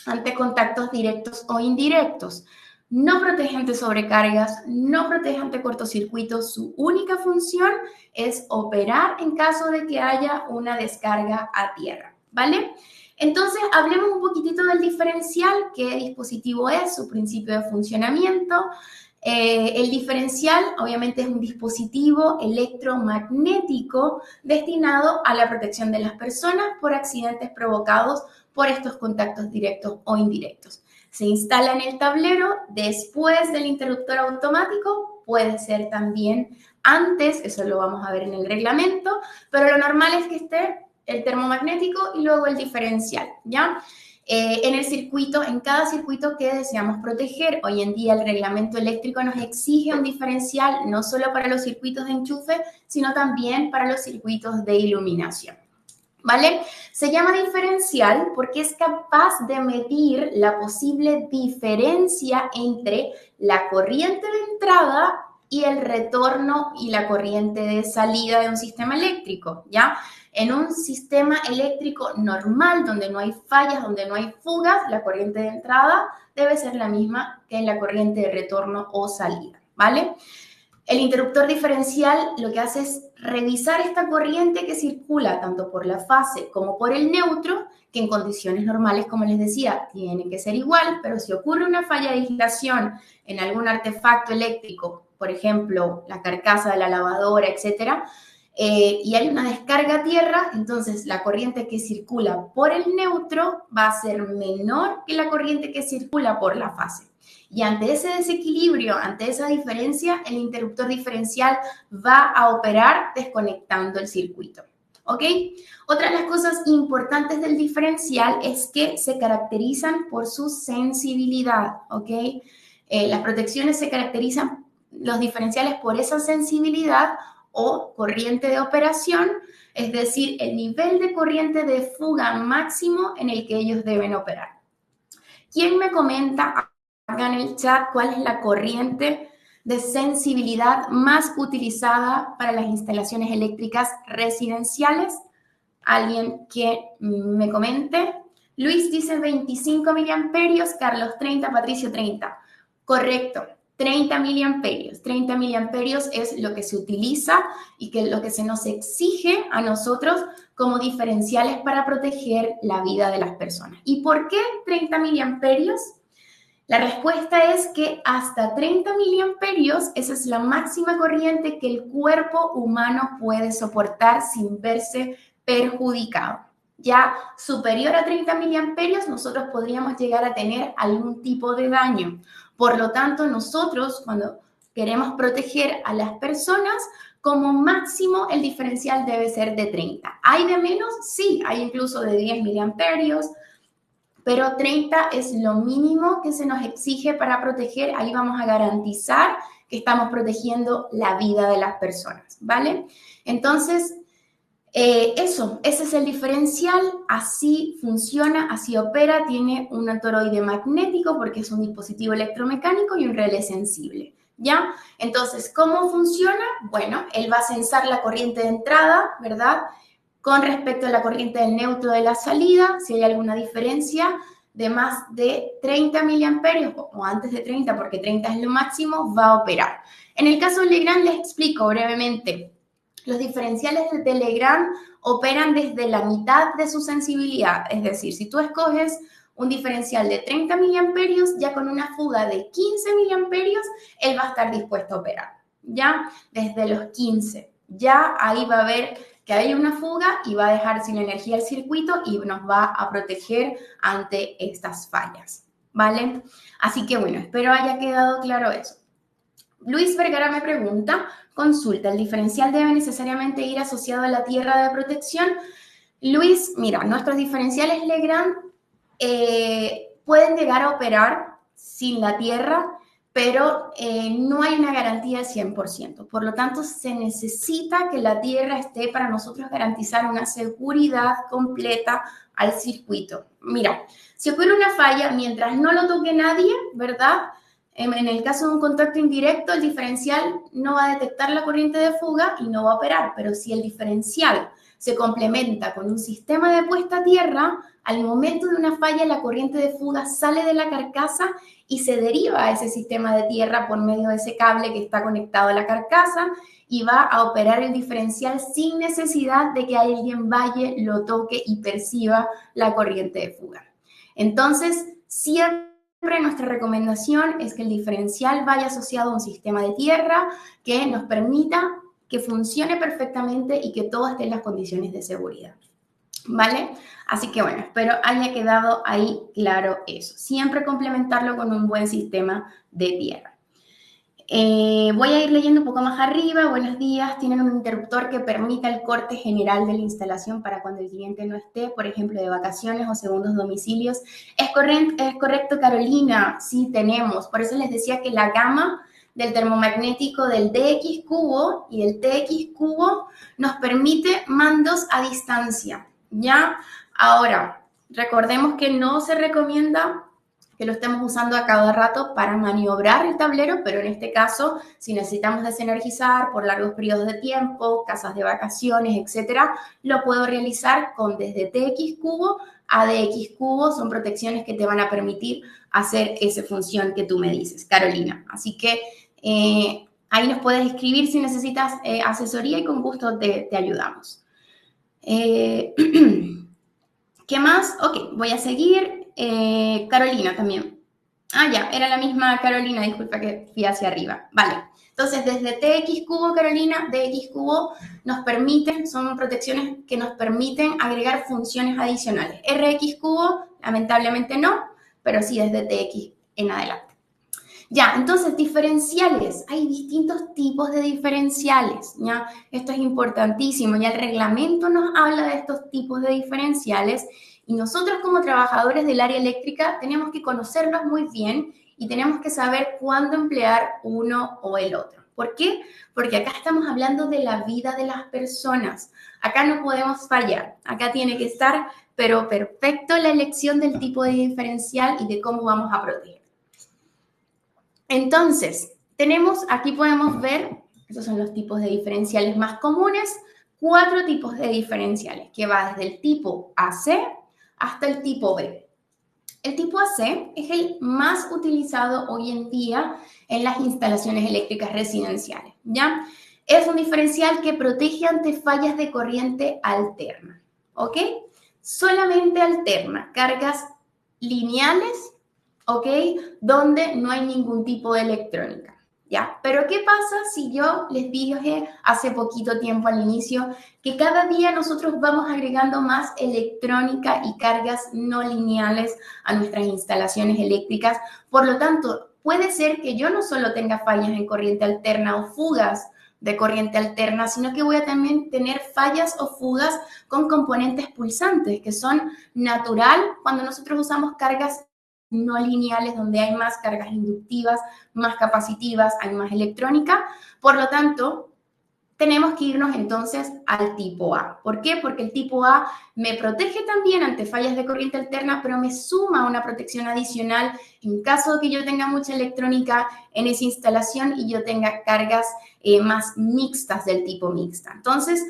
ante contactos directos o indirectos. No protege ante sobrecargas, no protege ante cortocircuitos. Su única función es operar en caso de que haya una descarga a tierra, ¿vale? Entonces, hablemos un poquitito del diferencial, qué dispositivo es, su principio de funcionamiento. El diferencial, obviamente, es un dispositivo electromagnético destinado a la protección de las personas por accidentes provocados por estos contactos directos o indirectos. Se instala en el tablero después del interruptor automático, puede ser también antes, eso lo vamos a ver en el reglamento, pero lo normal es que esté el termomagnético y luego el diferencial, ¿ya? En el circuito, en cada circuito que deseamos proteger. Hoy en día el reglamento eléctrico nos exige un diferencial no solo para los circuitos de enchufe, sino también para los circuitos de iluminación. ¿Vale? Se llama diferencial porque es capaz de medir la posible diferencia entre la corriente de entrada y el retorno y la corriente de salida de un sistema eléctrico, ¿ya? En un sistema eléctrico normal, donde no hay fallas, donde no hay fugas, la corriente de entrada debe ser la misma que en la corriente de retorno o salida, ¿vale? El interruptor diferencial lo que hace es revisar esta corriente que circula tanto por la fase como por el neutro, que en condiciones normales, como les decía, tiene que ser igual, pero si ocurre una falla de aislación en algún artefacto eléctrico, por ejemplo, la carcasa de la lavadora, etcétera, y hay una descarga a tierra, entonces la corriente que circula por el neutro va a ser menor que la corriente que circula por la fase. Y ante ese desequilibrio, ante esa diferencia, el interruptor diferencial va a operar desconectando el circuito. ¿Ok? Otra de las cosas importantes del diferencial es que se caracterizan por su sensibilidad. ¿Ok? Las protecciones se caracterizan, los diferenciales, por esa sensibilidad o corriente de operación, es decir, el nivel de corriente de fuga máximo en el que ellos deben operar. ¿Quién me comenta acá en el chat cuál es la corriente de sensibilidad más utilizada para las instalaciones eléctricas residenciales? ¿Alguien que me comente? Luis dice 25 miliamperios, Carlos 30, Patricio 30. Correcto, 30 miliamperios. 30 miliamperios es lo que se utiliza y que lo que se nos exige a nosotros como diferenciales para proteger la vida de las personas. ¿Y por qué 30 miliamperios? La respuesta es que hasta 30 miliamperios, esa es la máxima corriente que el cuerpo humano puede soportar sin verse perjudicado. Ya superior a 30 miliamperios, nosotros podríamos llegar a tener algún tipo de daño. Por lo tanto, nosotros cuando queremos proteger a las personas, como máximo el diferencial debe ser de 30. ¿Hay de menos? Sí, hay incluso de 10 miliamperios, pero 30 es lo mínimo que se nos exige para proteger. Ahí vamos a garantizar que estamos protegiendo la vida de las personas, ¿vale? Entonces, ese es el diferencial, así funciona, así opera, tiene un toroide magnético porque es un dispositivo electromecánico y un relé sensible, ¿ya? Entonces, ¿cómo funciona? Bueno, él va a censar la corriente de entrada, ¿verdad? Con respecto a la corriente del neutro de la salida, si hay alguna diferencia de más de 30 miliamperios o antes de 30, porque 30 es lo máximo, va a operar. En el caso de Legrand les explico brevemente. Los diferenciales de Telegram operan desde la mitad de su sensibilidad, es decir, si tú escoges un diferencial de 30 miliamperios, ya con una fuga de 15 miliamperios, él va a estar dispuesto a operar, ¿ya? Desde los 15, ya ahí va a ver que hay una fuga y va a dejar sin energía el circuito y nos va a proteger ante estas fallas, ¿vale? Así que bueno, espero haya quedado claro eso. Luis Vergara me pregunta, consulta, ¿el diferencial debe necesariamente ir asociado a la tierra de protección? Luis, mira, nuestros diferenciales Legrand pueden llegar a operar sin la tierra, pero no hay una garantía al 100%. Por lo tanto, se necesita que la tierra esté para nosotros garantizar una seguridad completa al circuito. Mira, si ocurre una falla, mientras no lo toque nadie, ¿verdad? En el caso de un contacto indirecto, el diferencial no va a detectar la corriente de fuga y no va a operar, pero si el diferencial se complementa con un sistema de puesta a tierra, al momento de una falla la corriente de fuga sale de la carcasa y se deriva a ese sistema de tierra por medio de ese cable que está conectado a la carcasa y va a operar el diferencial sin necesidad de que alguien vaya, lo toque y perciba la corriente de fuga. Entonces, siempre nuestra recomendación es que el diferencial vaya asociado a un sistema de tierra que nos permita que funcione perfectamente y que todo esté en las condiciones de seguridad, ¿vale? Así que bueno, espero haya quedado ahí claro eso. Siempre complementarlo con un buen sistema de tierra. Voy a ir leyendo un poco más arriba. Buenos días. Tienen un interruptor que permita el corte general de la instalación para cuando el cliente no esté, por ejemplo, de vacaciones o segundos domicilios. Es correcto, Carolina. Sí, tenemos. Por eso les decía que la gama del termomagnético del DX cubo y del TX cubo nos permite mandos a distancia, ¿ya? Ahora, recordemos que no se recomienda que lo estemos usando a cada rato para maniobrar el tablero, pero en este caso, si necesitamos desenergizar por largos periodos de tiempo, casas de vacaciones, etcétera, lo puedo realizar con desde TX cubo a DX cubo. Son protecciones que te van a permitir hacer esa función que tú me dices, Carolina. Así que ahí nos puedes escribir si necesitas asesoría y con gusto te ayudamos. ¿Qué más? Ok, voy a seguir. Carolina también. Ah, ya, era la misma Carolina, disculpa que fui hacia arriba. Vale, entonces desde TX cubo, Carolina, DX cubo nos permiten, son protecciones que nos permiten agregar funciones adicionales. RX cubo, lamentablemente no, pero sí desde TX en adelante. Ya, entonces, diferenciales. Hay distintos tipos de diferenciales, ¿ya? Esto es importantísimo. Ya el reglamento nos habla de estos tipos de diferenciales y nosotros como trabajadores del área eléctrica tenemos que conocerlos muy bien y tenemos que saber cuándo emplear uno o el otro. ¿Por qué? Porque acá estamos hablando de la vida de las personas. Acá no podemos fallar. Acá tiene que estar, pero perfecto, la elección del tipo de diferencial y de cómo vamos a proteger. Entonces, aquí podemos ver, estos son los tipos de diferenciales más comunes, 4 tipos de diferenciales, que va desde el tipo AC hasta el tipo B. El tipo AC es el más utilizado hoy en día en las instalaciones eléctricas residenciales, ¿ya? Es un diferencial que protege ante fallas de corriente alterna, ¿ok? Solamente alterna cargas lineales, ¿ok? Donde no hay ningún tipo de electrónica, ¿ya? Pero ¿qué pasa si yo les dije hace poquito tiempo al inicio que cada día nosotros vamos agregando más electrónica y cargas no lineales a nuestras instalaciones eléctricas? Por lo tanto, puede ser que yo no solo tenga fallas en corriente alterna o fugas de corriente alterna, sino que voy a también tener fallas o fugas con componentes pulsantes, que son natural cuando nosotros usamos cargas no lineales, donde hay más cargas inductivas, más capacitivas, hay más electrónica. Por lo tanto, tenemos que irnos entonces al tipo A. ¿Por qué? Porque el tipo A me protege también ante fallas de corriente alterna, pero me suma una protección adicional en caso de que yo tenga mucha electrónica en esa instalación y yo tenga cargas más mixtas del tipo mixta. Entonces,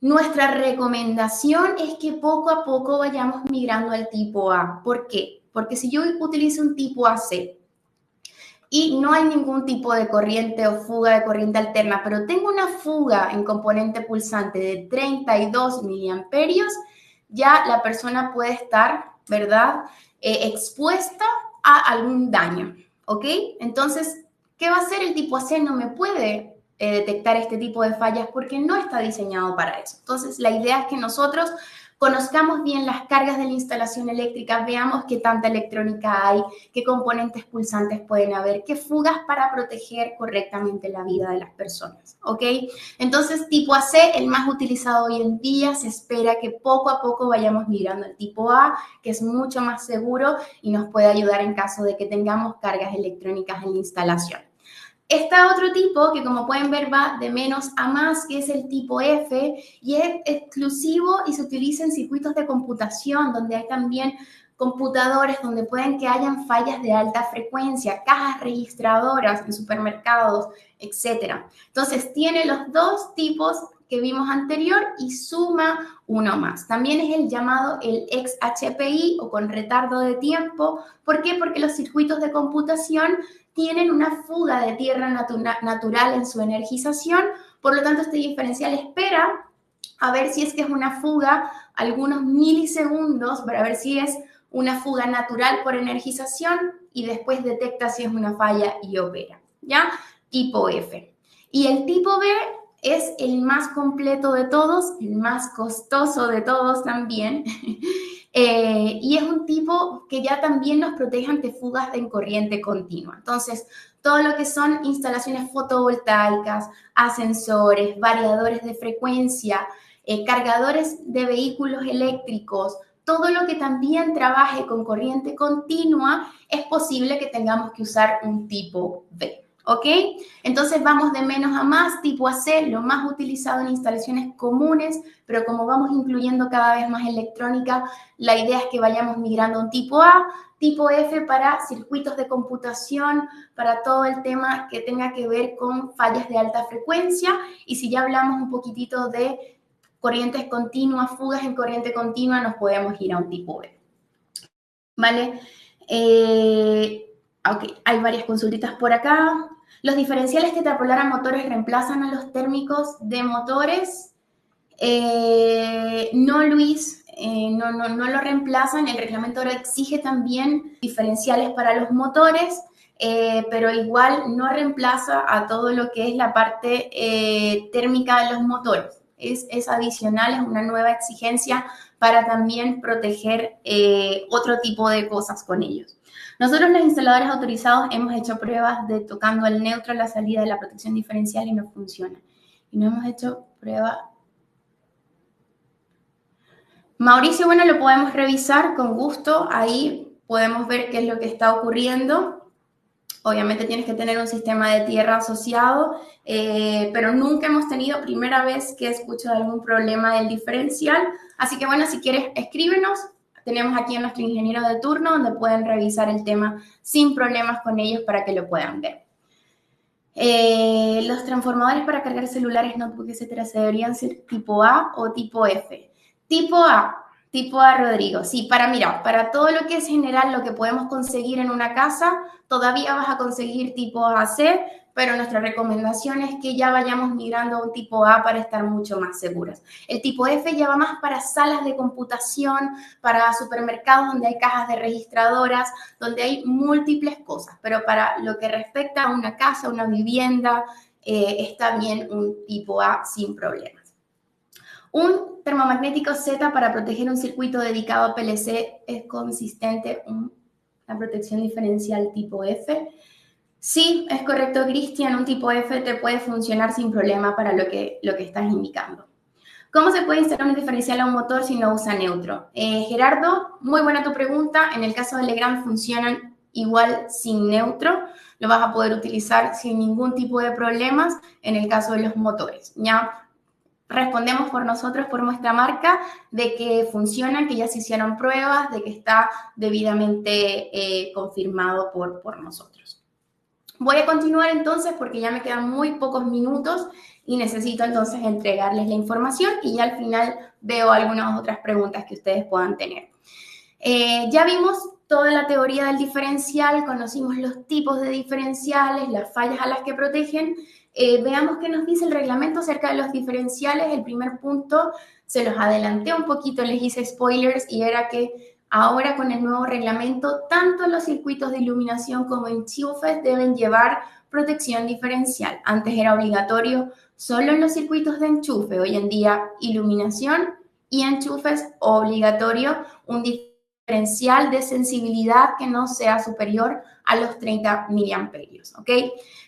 nuestra recomendación es que poco a poco vayamos migrando al tipo A. ¿Por qué? Porque si yo utilizo un tipo AC y no hay ningún tipo de corriente o fuga de corriente alterna, pero tengo una fuga en componente pulsante de 32 miliamperios, ya la persona puede estar, ¿verdad?, expuesta a algún daño, ¿ok? Entonces, ¿qué va a hacer el tipo AC? No me puede detectar este tipo de fallas porque no está diseñado para eso. Entonces, la idea es que nosotros conozcamos bien las cargas de la instalación eléctrica, veamos qué tanta electrónica hay, qué componentes pulsantes pueden haber, qué fugas para proteger correctamente la vida de las personas, ¿ok? Entonces, tipo AC, el más utilizado hoy en día, se espera que poco a poco vayamos migrando al tipo A, que es mucho más seguro y nos puede ayudar en caso de que tengamos cargas electrónicas en la instalación. Está otro tipo que, como pueden ver, va de menos a más, que es el tipo F, y es exclusivo y se utiliza en circuitos de computación, donde hay también computadores donde pueden que hayan fallas de alta frecuencia, cajas registradoras en supermercados, etcétera. Entonces, tiene los dos tipos que vimos anterior y suma uno más. También es el llamado el ex-HPI o con retardo de tiempo. ¿Por qué? Porque los circuitos de computación tienen una fuga de tierra natural en su energización, por lo tanto este diferencial espera a ver si es que es una fuga algunos milisegundos para ver si es una fuga natural por energización y después detecta si es una falla y opera, ¿ya? Tipo F. Y el tipo B es el más completo de todos, el más costoso de todos también. Y es un tipo que ya también nos protege ante fugas en corriente continua. Entonces, todo lo que son instalaciones fotovoltaicas, ascensores, variadores de frecuencia, cargadores de vehículos eléctricos, todo lo que también trabaje con corriente continua, es posible que tengamos que usar un tipo B. ¿Ok? Entonces vamos de menos a más, tipo AC, lo más utilizado en instalaciones comunes, pero como vamos incluyendo cada vez más electrónica, la idea es que vayamos migrando a un tipo A, tipo F para circuitos de computación, para todo el tema que tenga que ver con fallas de alta frecuencia, y si ya hablamos un poquitito de corrientes continuas, fugas en corriente continua, nos podemos ir a un tipo B. ¿Vale? Ok, hay varias consultitas por acá. Los diferenciales que trapolaran motores reemplazan a los térmicos de motores. No, Luis, no lo reemplazan. El reglamento ahora exige también diferenciales para los motores, pero igual no reemplaza a todo lo que es la parte térmica de los motores. Es adicional, es una nueva exigencia para también proteger otro tipo de cosas con ellos. Nosotros, los instaladores autorizados, hemos hecho pruebas de tocando el neutro a la salida de la protección diferencial y no funciona. Y no hemos hecho prueba. Mauricio, bueno, lo podemos revisar con gusto. Ahí podemos ver qué es lo que está ocurriendo. Obviamente tienes que tener un sistema de tierra asociado, pero nunca hemos tenido, primera vez que escucho de algún problema del diferencial. Así que bueno, si quieres, escríbenos. Tenemos aquí a nuestro ingeniero de turno donde pueden revisar el tema sin problemas con ellos para que lo puedan ver. Los transformadores para cargar celulares, notebooks, etcétera, ¿se deberían ser tipo A o tipo F? Tipo A, Rodrigo. Sí, para todo lo que es general, lo que podemos conseguir en una casa, todavía vas a conseguir tipo AC, pero nuestra recomendación es que ya vayamos migrando a un tipo A para estar mucho más seguras. El tipo F ya va más para salas de computación, para supermercados donde hay cajas de registradoras, donde hay múltiples cosas, pero para lo que respecta a una casa, una vivienda, está bien un tipo A sin problemas. Un termomagnético Z para proteger un circuito dedicado a PLC es consistente la protección diferencial tipo F. Sí, es correcto, Cristian, un tipo F te puede funcionar sin problema para lo que estás indicando. ¿Cómo se puede instalar un diferencial a un motor si no usa neutro? Gerardo, muy buena tu pregunta. En el caso de Legrand funcionan igual sin neutro. Lo vas a poder utilizar sin ningún tipo de problemas en el caso de los motores. Ya respondemos por nosotros, por nuestra marca, de que funcionan, que ya se hicieron pruebas, de que está debidamente confirmado por nosotros. Voy a continuar entonces porque ya me quedan muy pocos minutos y necesito entonces entregarles la información y ya al final veo algunas otras preguntas que ustedes puedan tener. Ya vimos toda la teoría del diferencial, conocimos los tipos de diferenciales, las fallas a las que protegen. Veamos qué nos dice el reglamento acerca de los diferenciales. El primer punto se los adelanté un poquito, les hice spoilers y era que ahora con el nuevo reglamento, tanto los circuitos de iluminación como enchufes deben llevar protección diferencial. Antes era obligatorio solo en los circuitos de enchufe. Hoy en día, iluminación y enchufes obligatorio un diferencial de sensibilidad que no sea superior a los 30 miliamperios, ¿ok?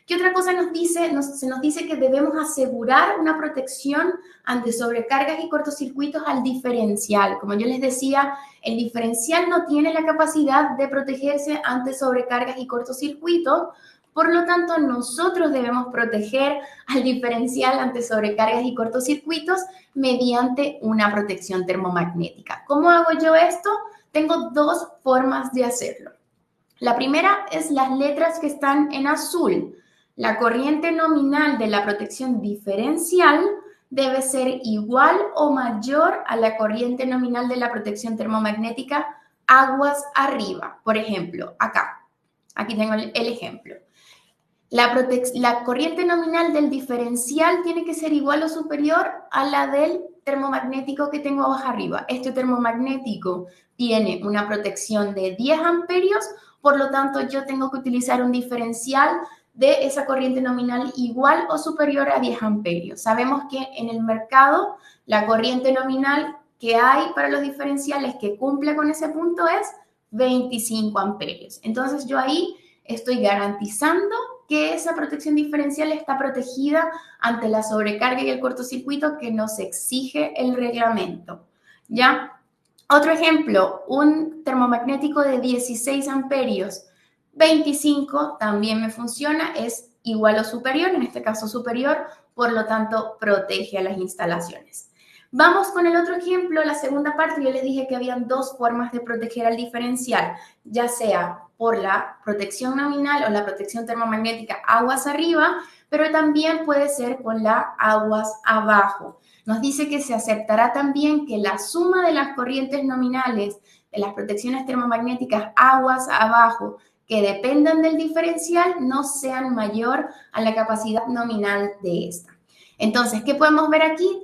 ¿Qué otra cosa nos dice? Se nos dice que debemos asegurar una protección ante sobrecargas y cortocircuitos al diferencial. Como yo les decía, el diferencial no tiene la capacidad de protegerse ante sobrecargas y cortocircuitos, por lo tanto, nosotros debemos proteger al diferencial ante sobrecargas y cortocircuitos mediante una protección termomagnética. ¿Cómo hago yo esto? Tengo dos formas de hacerlo. La primera es las letras que están en azul. La corriente nominal de la protección diferencial debe ser igual o mayor a la corriente nominal de la protección termomagnética aguas arriba. Por ejemplo, acá. Aquí tengo el ejemplo. La corriente nominal del diferencial tiene que ser igual o superior a la del termomagnético que tengo abajo arriba. Este termomagnético tiene una protección de 10 amperios, por lo tanto yo tengo que utilizar un diferencial de esa corriente nominal igual o superior a 10 amperios. Sabemos que en el mercado la corriente nominal que hay para los diferenciales que cumple con ese punto es 25 amperios. Entonces yo ahí estoy garantizando que esa protección diferencial está protegida ante la sobrecarga y el cortocircuito que nos exige el reglamento. ¿Ya? Otro ejemplo, un termomagnético de 16 amperios, 25 también me funciona, es igual o superior, en este caso superior, por lo tanto protege a las instalaciones. Vamos con el otro ejemplo, la segunda parte. Yo les dije que habían dos formas de proteger al diferencial, ya sea por la protección nominal o la protección termomagnética aguas arriba, pero también puede ser con la aguas abajo. Nos dice que se aceptará también que la suma de las corrientes nominales de las protecciones termomagnéticas aguas abajo que dependan del diferencial no sean mayor a la capacidad nominal de esta. Entonces, ¿qué podemos ver aquí?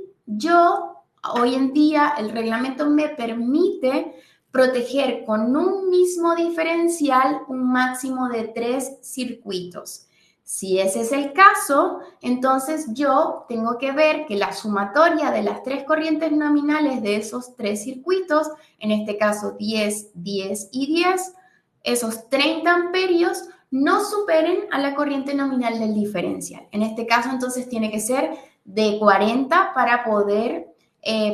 Hoy en día, el reglamento me permite proteger con un mismo diferencial un máximo de 3 circuitos. Si ese es el caso, entonces yo tengo que ver que la sumatoria de las 3 corrientes nominales de esos 3 circuitos, en este caso 10, 10 y 10, esos 30 amperios no superen a la corriente nominal del diferencial. En este caso, entonces, tiene que ser de 40 para poder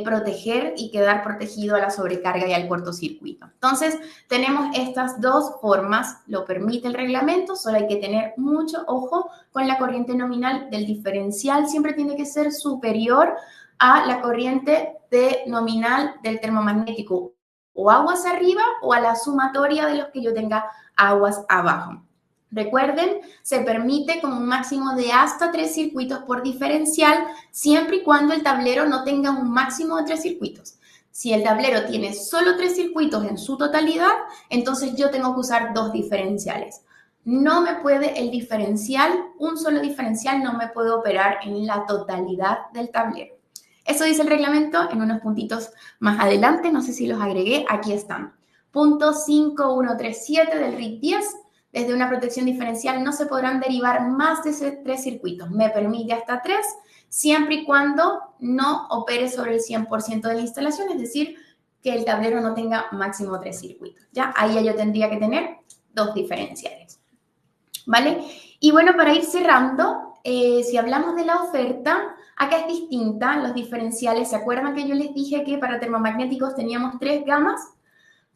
proteger y quedar protegido a la sobrecarga y al cortocircuito. Entonces, tenemos estas dos formas, lo permite el reglamento, solo hay que tener mucho ojo con la corriente nominal del diferencial, siempre tiene que ser superior a la corriente nominal del termomagnético, o aguas arriba o a la sumatoria de los que yo tenga aguas abajo. Recuerden, se permite con un máximo de hasta 3 circuitos por diferencial, siempre y cuando el tablero no tenga un máximo de 3 circuitos. Si el tablero tiene solo 3 circuitos en su totalidad, entonces yo tengo que usar 2 diferenciales. no me puede el diferencial, un solo diferencial no me puede operar en la totalidad del tablero. Eso dice el reglamento en unos puntitos más adelante, no sé si los agregué, aquí están. Punto 5137 del RIC 10, desde una protección diferencial no se podrán derivar más de 3 circuitos. Me permite hasta 3, siempre y cuando no opere sobre el 100% de la instalación, es decir, que el tablero no tenga máximo 3 circuitos. ¿Ya? Ahí ya yo tendría que tener 2 diferenciales. ¿Vale? Y bueno, para ir cerrando, si hablamos de la oferta, acá es distinta, los diferenciales. ¿Se acuerdan que yo les dije que para termomagnéticos teníamos 3 gamas?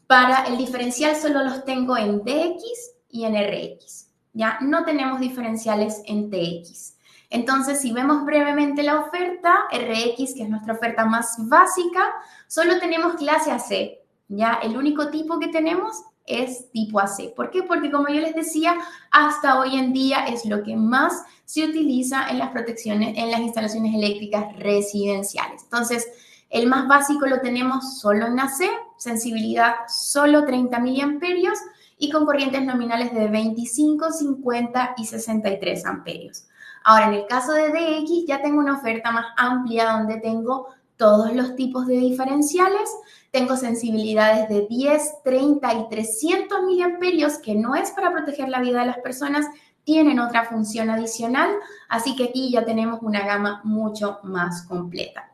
Para el diferencial solo los tengo en DX y en RX. ¿Ya? No tenemos diferenciales en TX. Entonces, si vemos brevemente la oferta, RX, que es nuestra oferta más básica, solo tenemos clase AC. ¿Ya? El único tipo que tenemos es tipo AC. ¿Por qué? Porque como yo les decía, hasta hoy en día es lo que más se utiliza en las protecciones, en las instalaciones eléctricas residenciales. Entonces, el más básico lo tenemos solo en AC, sensibilidad solo 30 miliamperios y con corrientes nominales de 25, 50 y 63 amperios. Ahora, en el caso de DX ya tengo una oferta más amplia donde tengo todos los tipos de diferenciales. Tengo sensibilidades de 10, 30 y 300 miliamperios, que no es para proteger la vida de las personas, tienen otra función adicional, así que aquí ya tenemos una gama mucho más completa.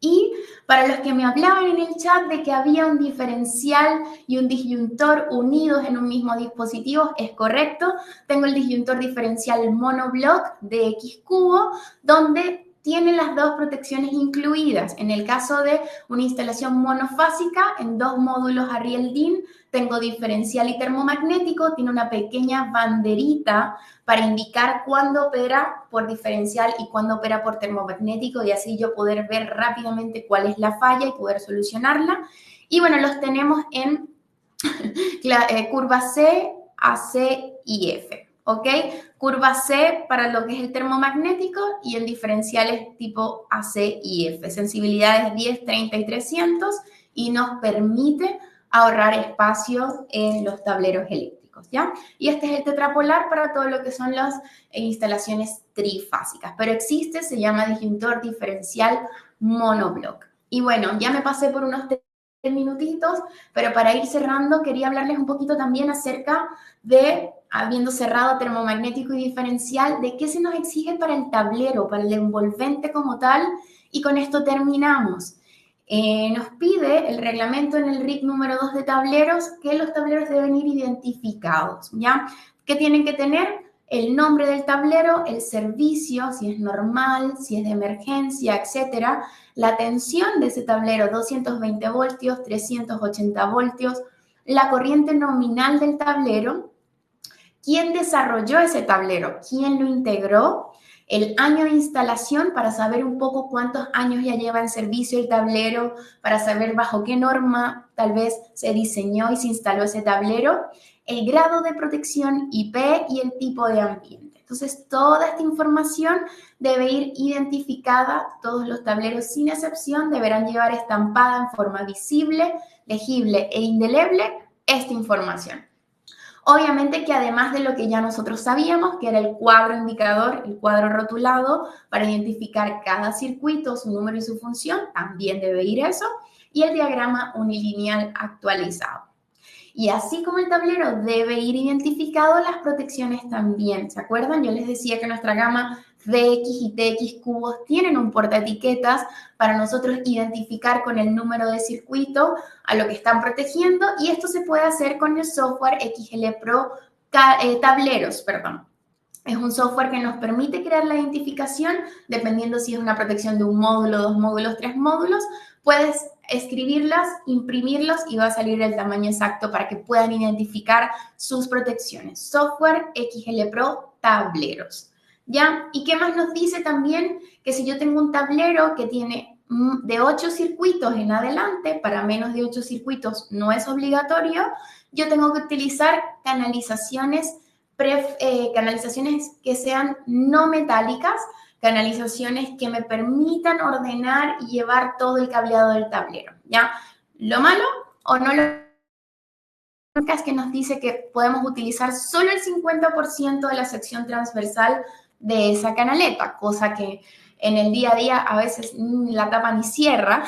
Y para los que me hablaban en el chat de que había un diferencial y un disyuntor unidos en un mismo dispositivo, es correcto. Tengo el disyuntor diferencial monoblock de X cubo, donde tiene las 2 protecciones incluidas. En el caso de una instalación monofásica, en 2 módulos Ariel DIN, tengo diferencial y termomagnético, tiene una pequeña banderita para indicar cuándo opera por diferencial y cuándo opera por termomagnético y así yo poder ver rápidamente cuál es la falla y poder solucionarla. Y bueno, los tenemos en curva C, AC y F, ¿ok? Curva C para lo que es el termomagnético y en diferenciales tipo AC y F. Sensibilidades 10, 30 y 300 y nos permite ahorrar espacio en los tableros eléctricos, ¿ya? Y este es el tetrapolar para todo lo que son las instalaciones trifásicas, pero existe, se llama disyuntor diferencial monoblock. Y bueno, ya me pasé por unos 3 minutitos, pero para ir cerrando quería hablarles un poquito también acerca de, habiendo cerrado termomagnético y diferencial, de qué se nos exige para el tablero, para el envolvente como tal, y con esto terminamos. Nos pide el reglamento en el RIC número 2 de tableros que los tableros deben ir identificados, ¿ya? ¿Qué tienen que tener? El nombre del tablero, el servicio, si es normal, si es de emergencia, etcétera, la tensión de ese tablero, 220 voltios, 380 voltios, la corriente nominal del tablero, quién desarrolló ese tablero, quién lo integró, el año de instalación para saber un poco cuántos años ya lleva en servicio el tablero, para saber bajo qué norma tal vez se diseñó y se instaló ese tablero, el grado de protección IP y el tipo de ambiente. Entonces, toda esta información debe ir identificada. Todos los tableros, sin excepción, deberán llevar estampada en forma visible, legible e indeleble esta información. Obviamente que además de lo que ya nosotros sabíamos, que era el cuadro indicador, el cuadro rotulado, para identificar cada circuito, su número y su función, también debe ir eso, y el diagrama unilineal actualizado. Y así como el tablero debe ir identificado, las protecciones también. ¿Se acuerdan? Yo les decía que nuestra gama DX y TX cubos tienen un portaetiquetas para nosotros identificar con el número de circuito a lo que están protegiendo, y esto se puede hacer con el software XL Pro Tableros, perdón. Es un software que nos permite crear la identificación dependiendo si es una protección de un módulo, 2 módulos, 3 módulos. Puedes escribirlas, imprimirlos y va a salir el tamaño exacto para que puedan identificar sus protecciones. Software XL Pro Tableros. ¿Ya? ¿Y qué más nos dice también? Que si yo tengo un tablero que tiene de 8 circuitos en adelante, para menos de 8 circuitos no es obligatorio, yo tengo que utilizar canalizaciones que sean no metálicas, canalizaciones que me permitan ordenar y llevar todo el cableado del tablero, ¿ya? Lo malo o no lo que nos dice que podemos utilizar solo el 50% de la sección transversal de esa canaleta, cosa que en el día a día a veces la tapa ni cierra,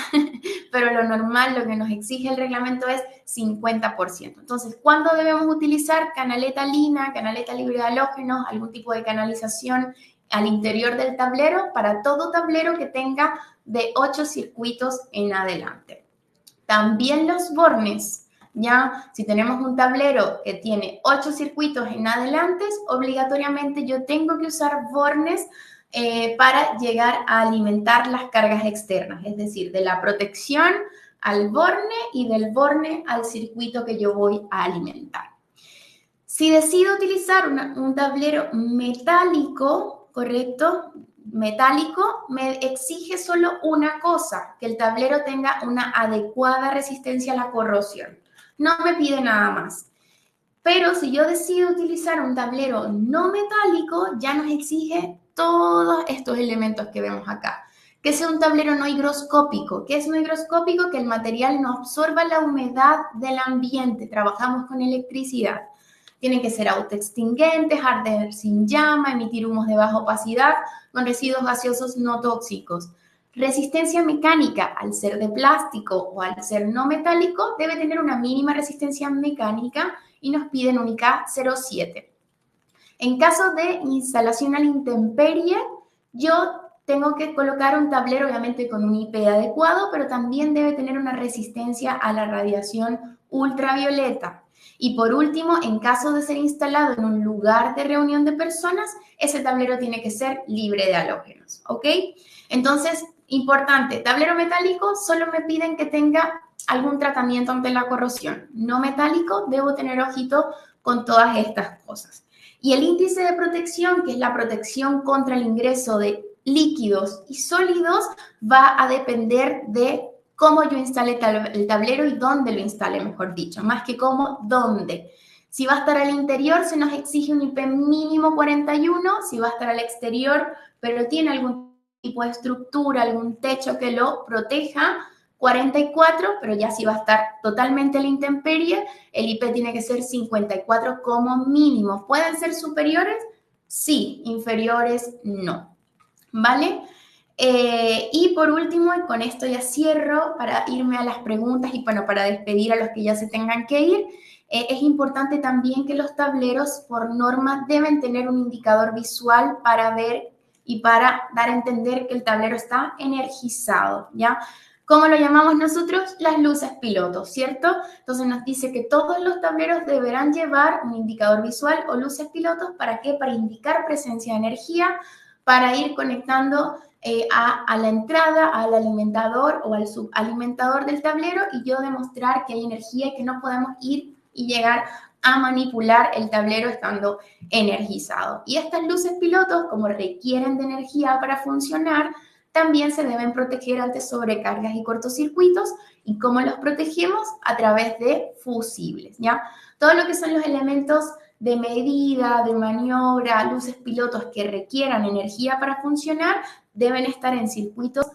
pero lo normal, lo que nos exige el reglamento es 50%. Entonces, ¿cuándo debemos utilizar canaleta lina, canaleta libre de halógenos, algún tipo de canalización al interior del tablero? Para todo tablero que tenga de 8 circuitos en adelante. También los bornes, ya si tenemos un tablero que tiene 8 circuitos en adelante, obligatoriamente yo tengo que usar bornes para llegar a alimentar las cargas externas, es decir, de la protección al borne y del borne al circuito que yo voy a alimentar. Si decido utilizar un tablero metálico, ¿correcto? Metálico, me exige solo una cosa, que el tablero tenga una adecuada resistencia a la corrosión. No me pide nada más. Pero si yo decido utilizar un tablero no metálico, ya nos exige todos estos elementos que vemos acá. Que sea un tablero no higroscópico. ¿Qué es no higroscópico? Que el material no absorba la humedad del ambiente. Trabajamos con electricidad. Tienen que ser autoextinguentes, arder sin llama, emitir humos de baja opacidad, con residuos gaseosos no tóxicos. Resistencia mecánica, al ser de plástico o al ser no metálico, debe tener una mínima resistencia mecánica y nos piden un IK 0,7. En caso de instalación a la intemperie, yo tengo que colocar un tablero obviamente con un IP adecuado, pero también debe tener una resistencia a la radiación ultravioleta. Y por último, en caso de ser instalado en un lugar de reunión de personas, ese tablero tiene que ser libre de halógenos, ¿ok? Entonces, importante, tablero metálico, solo me piden que tenga algún tratamiento ante la corrosión. No metálico, debo tener ojito con todas estas cosas. Y el índice de protección, que es la protección contra el ingreso de líquidos y sólidos, va a depender de cómo yo instale el tablero y dónde lo instale, mejor dicho, más que cómo, dónde. Si va a estar al interior, se nos exige un IP mínimo 41, si va a estar al exterior, pero tiene algún tipo de estructura, algún techo que lo proteja, 44, pero ya si va a estar totalmente a la intemperie, el IP tiene que ser 54 como mínimo. ¿Pueden ser superiores? Sí, inferiores no. ¿Vale? Y por último, y con esto ya cierro para irme a las preguntas y bueno, para despedir a los que ya se tengan que ir, es importante también que los tableros por norma deben tener un indicador visual para ver y para dar a entender que el tablero está energizado, ¿ya? ¿Cómo lo llamamos nosotros? Las luces pilotos, ¿cierto? Entonces nos dice que todos los tableros deberán llevar un indicador visual o luces pilotos. ¿Para qué? Para indicar presencia de energía, para ir conectando a la entrada, al alimentador o al subalimentador del tablero y yo demostrar que hay energía y que no podemos ir y llegar a manipular el tablero estando energizado. Y estas luces pilotos, como requieren de energía para funcionar, también se deben proteger ante sobrecargas y cortocircuitos. ¿Y cómo los protegemos? A través de fusibles, ¿ya? Todo lo que son los elementos de medida, de maniobra, luces pilotos que requieran energía para funcionar, deben estar en circuitos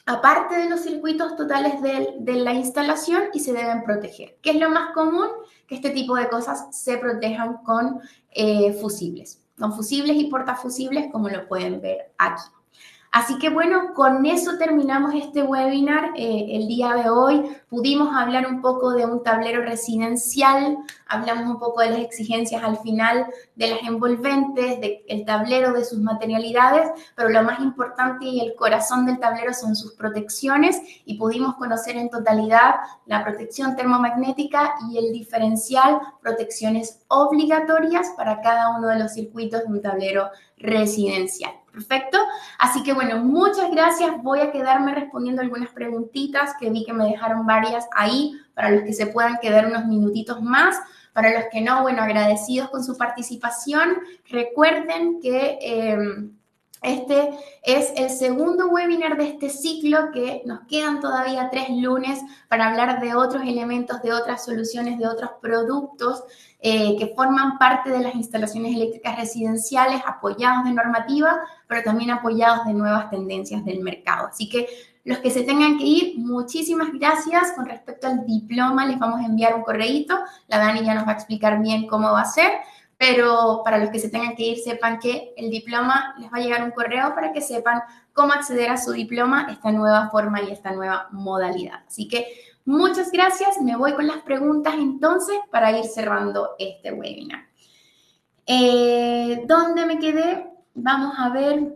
aparte de los circuitos totales de la instalación y se deben proteger. ¿Qué es lo más común? Que este tipo de cosas se protejan con fusibles y portafusibles, como lo pueden ver aquí. Así que bueno, con eso terminamos este webinar. El día de hoy pudimos hablar un poco de un tablero residencial, hablamos un poco de las exigencias al final de las envolventes, del tablero, de sus materialidades, pero lo más importante y el corazón del tablero son sus protecciones y pudimos conocer en totalidad la protección termomagnética y el diferencial, protecciones obligatorias para cada uno de los circuitos de un tablero residencial. Perfecto. Así que bueno, muchas gracias. Voy a quedarme respondiendo algunas preguntitas que vi que me dejaron varias ahí para los que se puedan quedar unos minutitos más. Para los que no, bueno, agradecidos con su participación. Recuerden que este es el segundo webinar de este ciclo, que nos quedan todavía 3 lunes para hablar de otros elementos, de otras soluciones, de otros productos que forman parte de las instalaciones eléctricas residenciales, apoyados de normativa, pero también apoyados de nuevas tendencias del mercado. Así que Los que se tengan que ir, muchísimas gracias. Con respecto al diploma, les vamos a enviar un correíto. La Dani ya nos va a explicar bien cómo va a ser, pero para los que se tengan que ir, sepan que el diploma les va a llegar un correo para que sepan cómo acceder a su diploma, esta nueva forma y esta nueva modalidad. Así que muchas gracias. Me voy con las preguntas entonces para ir cerrando este webinar. ¿Dónde me quedé? Vamos a ver.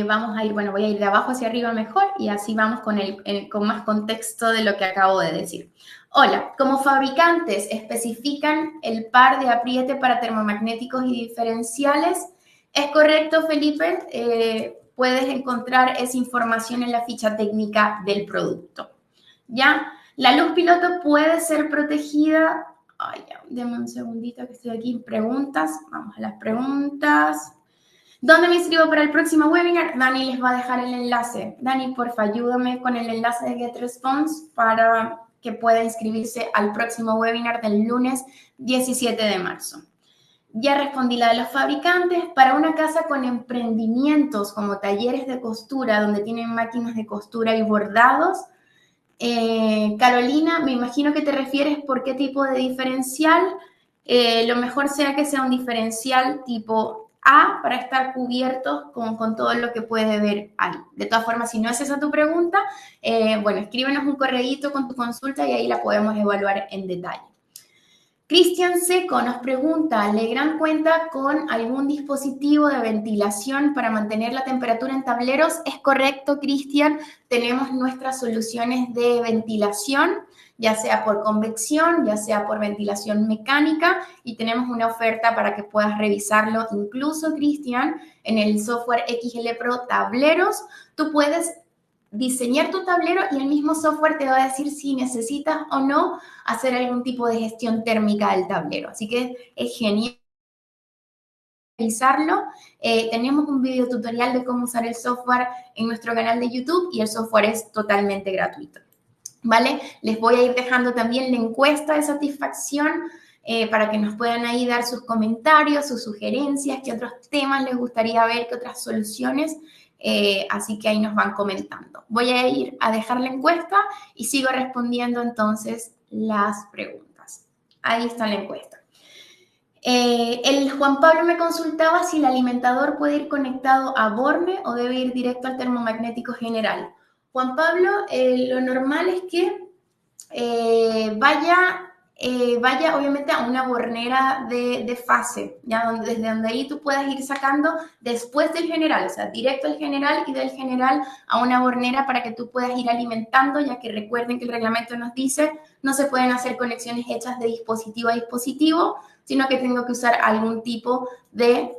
Vamos a ir, bueno, voy a ir de abajo hacia arriba mejor y así vamos con más contexto de lo que acabo de decir. Hola, como fabricantes especifican el par de apriete para termomagnéticos y diferenciales. ¿Es correcto, Felipe? Puedes encontrar esa información en la ficha técnica del producto. ¿Ya? La luz piloto puede ser protegida. Ay, ya, denme un segundito que estoy aquí en preguntas. Vamos a las preguntas. ¿Dónde me inscribo para el próximo webinar? Dani les va a dejar el enlace. Dani, porfa, ayúdame con el enlace de GetResponse para que pueda inscribirse al próximo webinar del lunes 17 de marzo. Ya respondí la de los fabricantes. Para una casa con emprendimientos como talleres de costura, donde tienen máquinas de costura y bordados, Carolina, me imagino que te refieres por qué tipo de diferencial. Lo mejor sea que sea un diferencial tipo A para estar cubiertos con todo lo que puede ver ahí. De todas formas, si no es esa tu pregunta, bueno, escríbenos un correíto con tu consulta y ahí la podemos evaluar en detalle. Cristian Seco nos pregunta, ¿Legrand cuenta con algún dispositivo de ventilación para mantener la temperatura en tableros? Es correcto, Cristian. Tenemos nuestras soluciones de ventilación, ya sea por convección, ya sea por ventilación mecánica, y tenemos una oferta para que puedas revisarlo. Incluso, Cristian, en el software XL Pro Tableros, tú puedes diseñar tu tablero y el mismo software te va a decir si necesitas o no hacer algún tipo de gestión térmica del tablero. Así que es genial realizarlo. Tenemos un video tutorial de cómo usar el software en nuestro canal de YouTube y el software es totalmente gratuito. ¿Vale? Les voy a ir dejando también la encuesta de satisfacción para que nos puedan ahí dar sus comentarios, sus sugerencias, qué otros temas les gustaría ver, qué otras soluciones. Así que ahí nos van comentando. Voy a ir a dejar la encuesta y sigo respondiendo entonces las preguntas. Ahí está la encuesta. El Juan Pablo me consultaba si el alimentador puede ir conectado a Borne o debe ir directo al termomagnético general. Juan Pablo, lo normal es que vaya obviamente a una bornera de fase, ¿ya? Desde donde ahí tú puedas ir sacando después del general, o sea, directo al general y del general a una bornera para que tú puedas ir alimentando, ya que recuerden que el reglamento nos dice no se pueden hacer conexiones hechas de dispositivo a dispositivo, sino que tengo que usar algún tipo de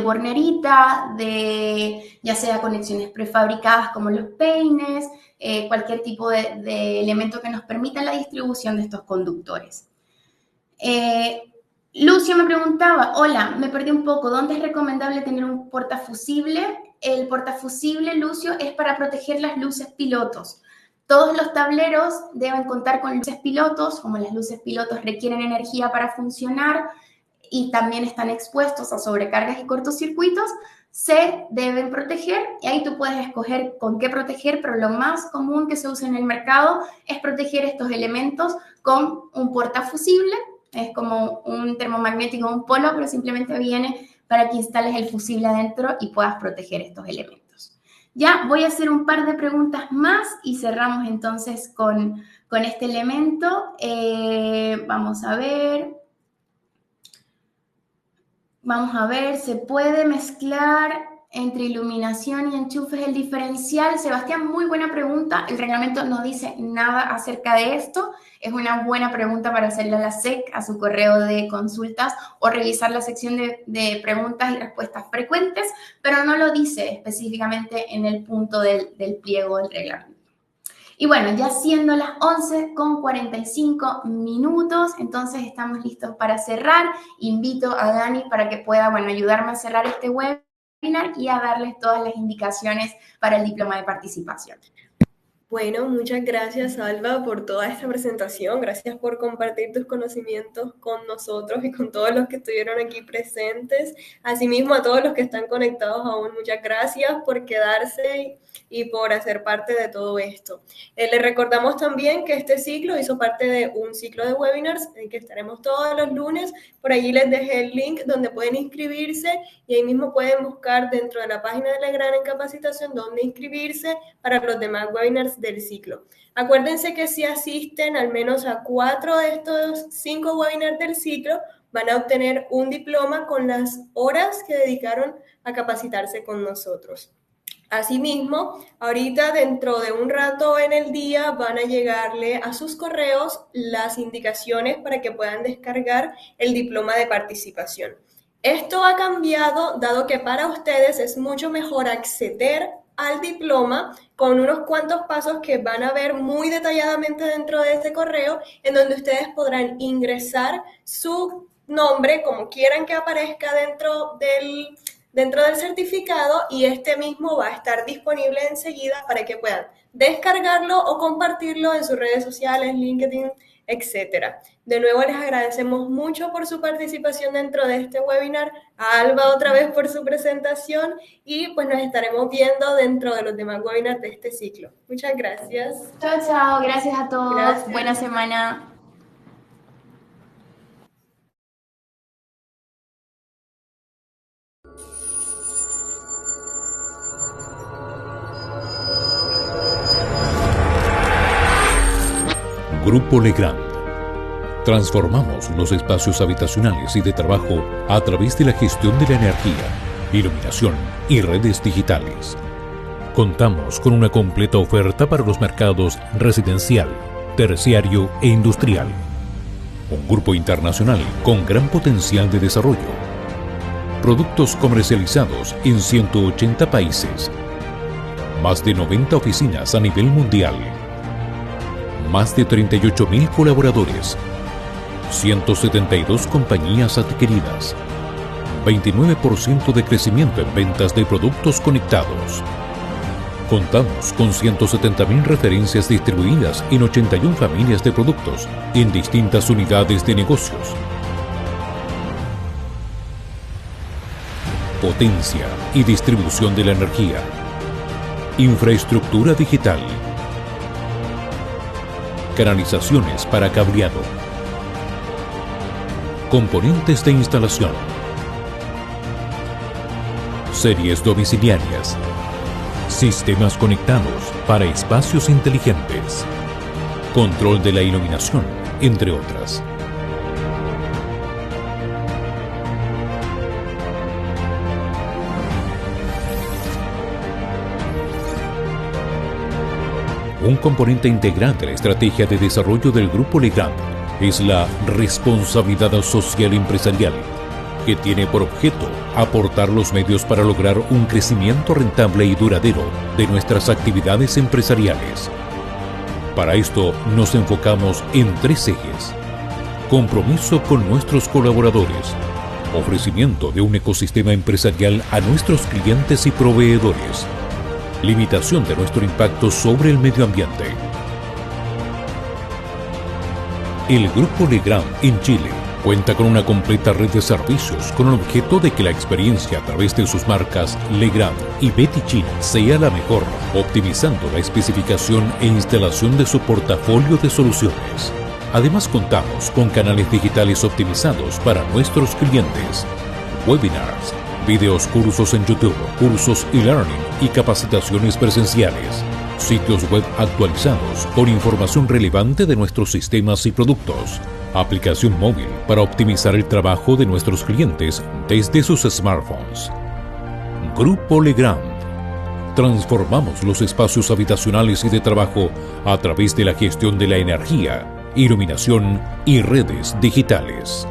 bornerita, ya sea conexiones prefabricadas como los peines, cualquier tipo de elemento que nos permita la distribución de estos conductores. Lucio me preguntaba, hola, me perdí un poco, ¿dónde es recomendable tener un portafusible? El portafusible, Lucio, es para proteger las luces pilotos. Todos los tableros deben contar con luces pilotos, como las luces pilotos requieren energía para funcionar y también están expuestos a sobrecargas y cortocircuitos, se deben proteger y ahí tú puedes escoger con qué proteger, pero lo más común que se usa en el mercado es proteger estos elementos con un portafusible. Es como un termomagnético, un polo, pero simplemente viene para que instales el fusible adentro y puedas proteger estos elementos. Ya voy a hacer un par de preguntas más y cerramos entonces con este elemento. Vamos a ver. Vamos a ver, ¿se puede mezclar entre iluminación y enchufes el diferencial? Sebastián, muy buena pregunta. El reglamento no dice nada acerca de esto. Es una buena pregunta para hacerle a la SEC, a su correo de consultas o revisar la sección de preguntas y respuestas frecuentes, pero no lo dice específicamente en el punto del pliego del reglamento. Y bueno, ya siendo las 11:45 minutos, entonces estamos listos para cerrar. Invito a Dani para que pueda, bueno, ayudarme a cerrar este webinar y a darles todas las indicaciones para el diploma de participación. Bueno, muchas gracias, Alba, por toda esta presentación. Gracias por compartir tus conocimientos con nosotros y con todos los que estuvieron aquí presentes. Asimismo, a todos los que están conectados aún, muchas gracias por quedarse y por hacer parte de todo esto. Les recordamos también que este ciclo hizo parte de un ciclo de webinars en que estaremos todos los lunes. Por allí les dejé el link donde pueden inscribirse y ahí mismo pueden buscar dentro de la página de Legrand en Capacitación donde inscribirse para los demás webinars del ciclo. Acuérdense que si asisten al menos a 4 de estos 5 webinars del ciclo, van a obtener un diploma con las horas que dedicaron a capacitarse con nosotros. Asimismo, ahorita dentro de un rato en el día van a llegarle a sus correos las indicaciones para que puedan descargar el diploma de participación. Esto ha cambiado dado que para ustedes es mucho mejor acceder al diploma con unos cuantos pasos que van a ver muy detalladamente dentro de este correo, en donde ustedes podrán ingresar su nombre como quieran que aparezca dentro del certificado y este mismo va a estar disponible enseguida para que puedan descargarlo o compartirlo en sus redes sociales, LinkedIn, etcétera. De nuevo les agradecemos mucho por su participación dentro de este webinar, a Alba otra vez por su presentación y pues nos estaremos viendo dentro de los demás webinars de este ciclo. Muchas gracias. Chao, chao, gracias a todos, Gracias. Buena semana. Grupo Legrand. Transformamos los espacios habitacionales y de trabajo a través de la gestión de la energía, iluminación y redes digitales. Contamos con una completa oferta para los mercados residencial, terciario e industrial. Un grupo internacional con gran potencial de desarrollo. Productos comercializados en 180 países. Más de 90 oficinas a nivel mundial. Más de 38.000 colaboradores, 172 compañías adquiridas, 29% de crecimiento en ventas de productos conectados. Contamos con 170.000 referencias distribuidas en 81 familias de productos en distintas unidades de negocios. Potencia y distribución de la energía. Infraestructura digital. Canalizaciones para cableado. Componentes de instalación. Series domiciliarias. Sistemas conectados para espacios inteligentes. Control de la iluminación, entre otras. Un componente integral de la estrategia de desarrollo del Grupo Legrand es la responsabilidad social empresarial, que tiene por objeto aportar los medios para lograr un crecimiento rentable y duradero de nuestras actividades empresariales. Para esto nos enfocamos en 3 ejes: compromiso con nuestros colaboradores, ofrecimiento de un ecosistema empresarial a nuestros clientes y proveedores, limitación de nuestro impacto sobre el medio ambiente. El Grupo Legrand en Chile cuenta con una completa red de servicios con el objeto de que la experiencia a través de sus marcas Legrand y Betty China sea la mejor, optimizando la especificación e instalación de su portafolio de soluciones. Además contamos con canales digitales optimizados para nuestros clientes, webinars, videos, cursos en YouTube, cursos e-learning y capacitaciones presenciales, sitios web actualizados con información relevante de nuestros sistemas y productos, aplicación móvil para optimizar el trabajo de nuestros clientes desde sus smartphones. Grupo Legrand. Transformamos los espacios habitacionales y de trabajo a través de la gestión de la energía, iluminación y redes digitales.